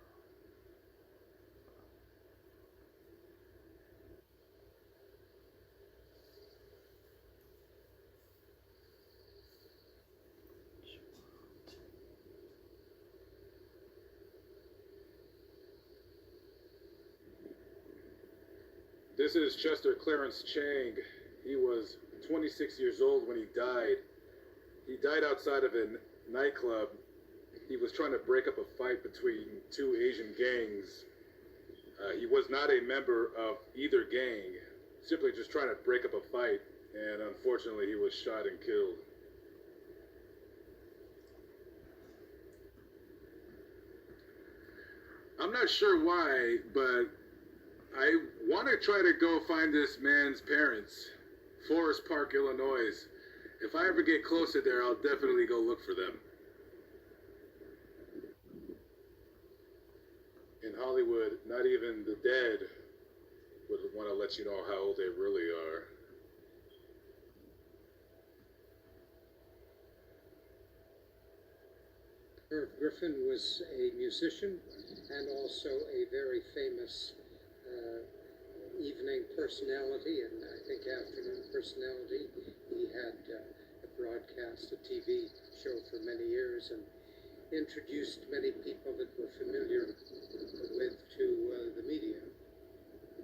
This is Chester Clarence Chang. He was 26 years old when he died. He died outside of a nightclub he was trying to break up a fight between two Asian gangs. He was not a member of either gang, simply just trying to break up a fight, and unfortunately he was shot and killed. I'm not sure why, but I want to try to go find this man's parents, Forest Park, Illinois. If I ever get close to there, I'll definitely go look for them. In Hollywood, not even the dead would want to let you know how old they really are. Irv Griffin was a musician and also a very famous evening personality, and I think afternoon personality. He had a broadcast, a TV show for many years, and introduced many people that were familiar with to the media.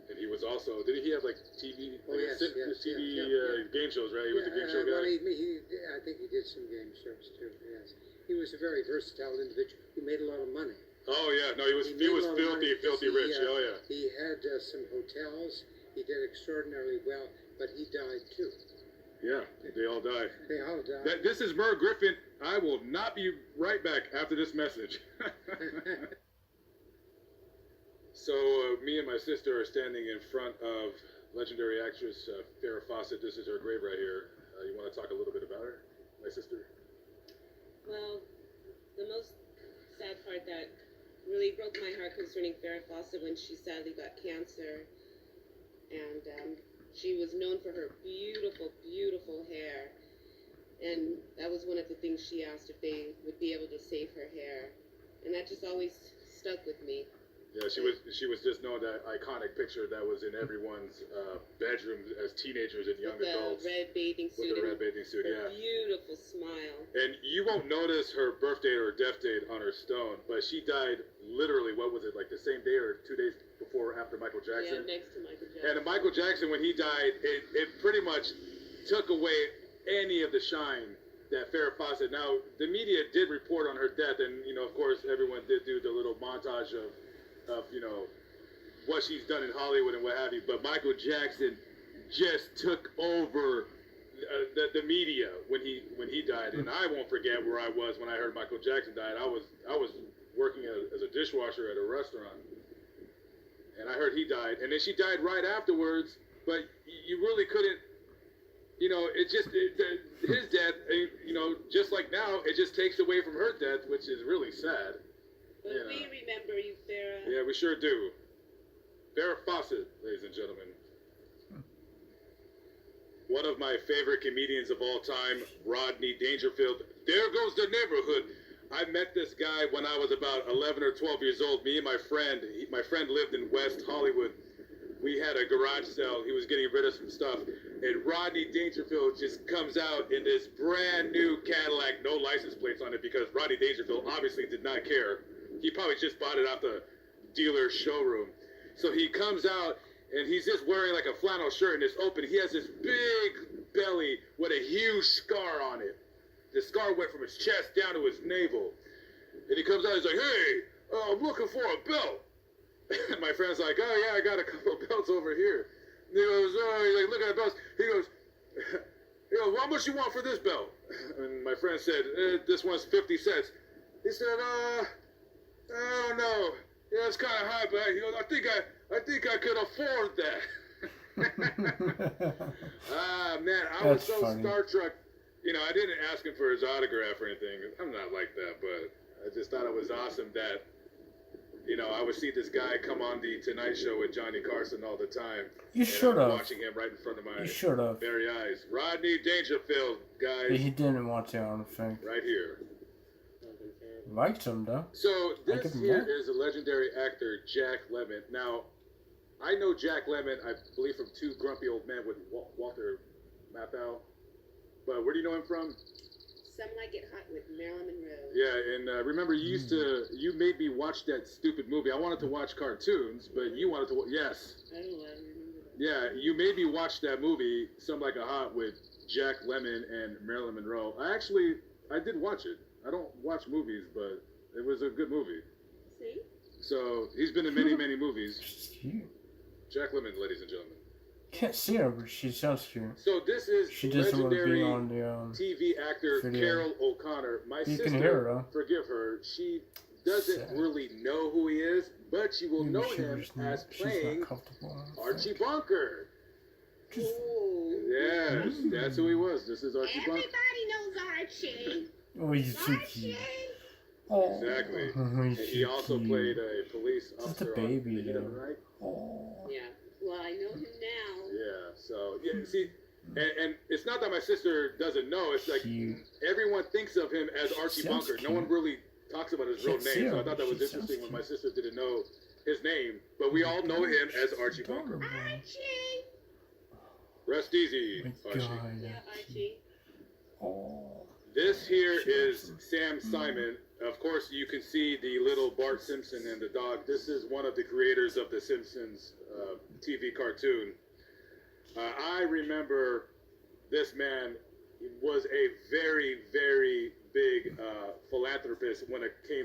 And he was also, did he have like TV, Oh, yes, yes, TV yeah. game shows, right? He was the game show Well, guy? I think he did some game shows too, yes. He was a very versatile individual who made a lot of money. Oh yeah, no, he was made a lot of filthy, money because filthy rich. Oh yeah. He had some hotels. He did extraordinarily well, but he died too. Yeah, they all died. They all died. This is Merv Griffin. I will not be right back after this message. So me and my sister are standing in front of legendary actress Farrah Fawcett. This is her grave right here. You want to talk a little bit about her, my sister? Well, the most sad part that really broke my heart concerning Farrah Fawcett when she sadly got cancer. And she was known for her beautiful, beautiful hair. And that was one of the things she asked if they would be able to save her hair. And that just always stuck with me. Yeah, she was just known that iconic picture that was in everyone's bedroom as teenagers and young adults. With the red bathing suit. With the red bathing suit, yeah. Beautiful smile. And you won't notice her birthday or death date on her stone, but she died literally, what was it, like the same day or 2 days before after Michael Jackson? Yeah, next to Michael Jackson. And Michael Jackson, when he died, it pretty much took away any of the shine that Farrah Fawcett. Now, the media did report on her death, and, you know, of course, everyone did do the little montage of you know, what she's done in Hollywood and what have you. But Michael Jackson just took over the media when he died. And I won't forget where I was when I heard Michael Jackson died. I was working as a dishwasher at a restaurant, and I heard he died. And then she died right afterwards. But you really couldn't, you know, his death, you know, just like now, it just takes away from her death, which is really sad. But you know. we remember you, Farrah. Yeah, we sure do. Farrah Fawcett, ladies and gentlemen. One of my favorite comedians of all time, Rodney Dangerfield. There goes the neighborhood. I met this guy when I was about 11 or 12 years old. Me and my friend lived in West Hollywood. We had a garage sale. He was getting rid of some stuff. And Rodney Dangerfield just comes out in this brand new Cadillac, no license plates on it, because Rodney Dangerfield obviously did not care. He probably just bought it off the dealer's showroom. So he comes out, and he's just wearing like a flannel shirt, and it's open. He has this big belly with a huge scar on it. The scar went from his chest down to his navel. And he comes out, he's like, "Hey, I'm looking for a belt." And my friend's like, "Oh yeah, I got a couple of belts over here." And he goes, "Oh," he's like, "Look at the belts." He goes, "How much you want for this belt?" And my friend said, "This one's 50 cents. He said, "I don't know. Yeah, it's kind of high, but," he goes, I think I could afford that." Man, I was so funny. starstruck. You know, I didn't ask him for his autograph or anything. I'm not like that, but I just thought it was awesome that, you know, I would see this guy come on the Tonight Show with Johnny Carson all the time. You should have. Watching him right in front of my very eyes. Rodney Dangerfield, guys. But he didn't watch it, I don't think. Right here. Liked him, though. So this here is a legendary actor, Jack Lemmon. Now, I know Jack Lemmon, I believe, from Two Grumpy Old Men with Walter Matthau. But where do you know him from? Some Like It Hot with Marilyn Monroe. Yeah, and remember, you made me watch that stupid movie. I wanted to watch cartoons, but you wanted to yes. I don't remember that. Yeah, you made me watch that movie, Some Like It Hot, with Jack Lemmon and Marilyn Monroe. I did watch it. I don't watch movies, but it was a good movie. See? So he's been in many, many movies. She's cute. Jack Lemmon, ladies and gentlemen. Can't see her, but she sounds cute. So this is She doesn't want to be legendary on the TV actor video. Carol O'Connor. My You sister, can hear her, though. forgive her, she doesn't Sad. really know who he is, but she will Maybe know she him was not- as she's not playing comfortable, I don't Archie think. Bunker. Ooh. Yes, that's who he was. This is Archie Bunker. Everybody knows Archie. Oh, he's so cute. Oh, Exactly. oh, And he's he so also cute. played a police Just a officer baby, on the Heat of though. the Night. Oh, Yeah. Well, I know him now. Yeah, so, yeah, see, and it's not that my sister doesn't know, it's like cute. everyone thinks of him as Archie Sounds Bunker. No cute. one really talks about his real Can't see name, so I her, thought that was she sounds interesting when my cute. sister didn't know his name, but we all know him as Archie Bunker. Adorable. Archie. Rest easy, My Archie. God. Yeah, Archie. Oh. This here is Sam Simon. Of course, you can see the little Bart Simpson and the dog. This is one of the creators of the Simpsons TV cartoon. I remember this man was a very, very big philanthropist when it came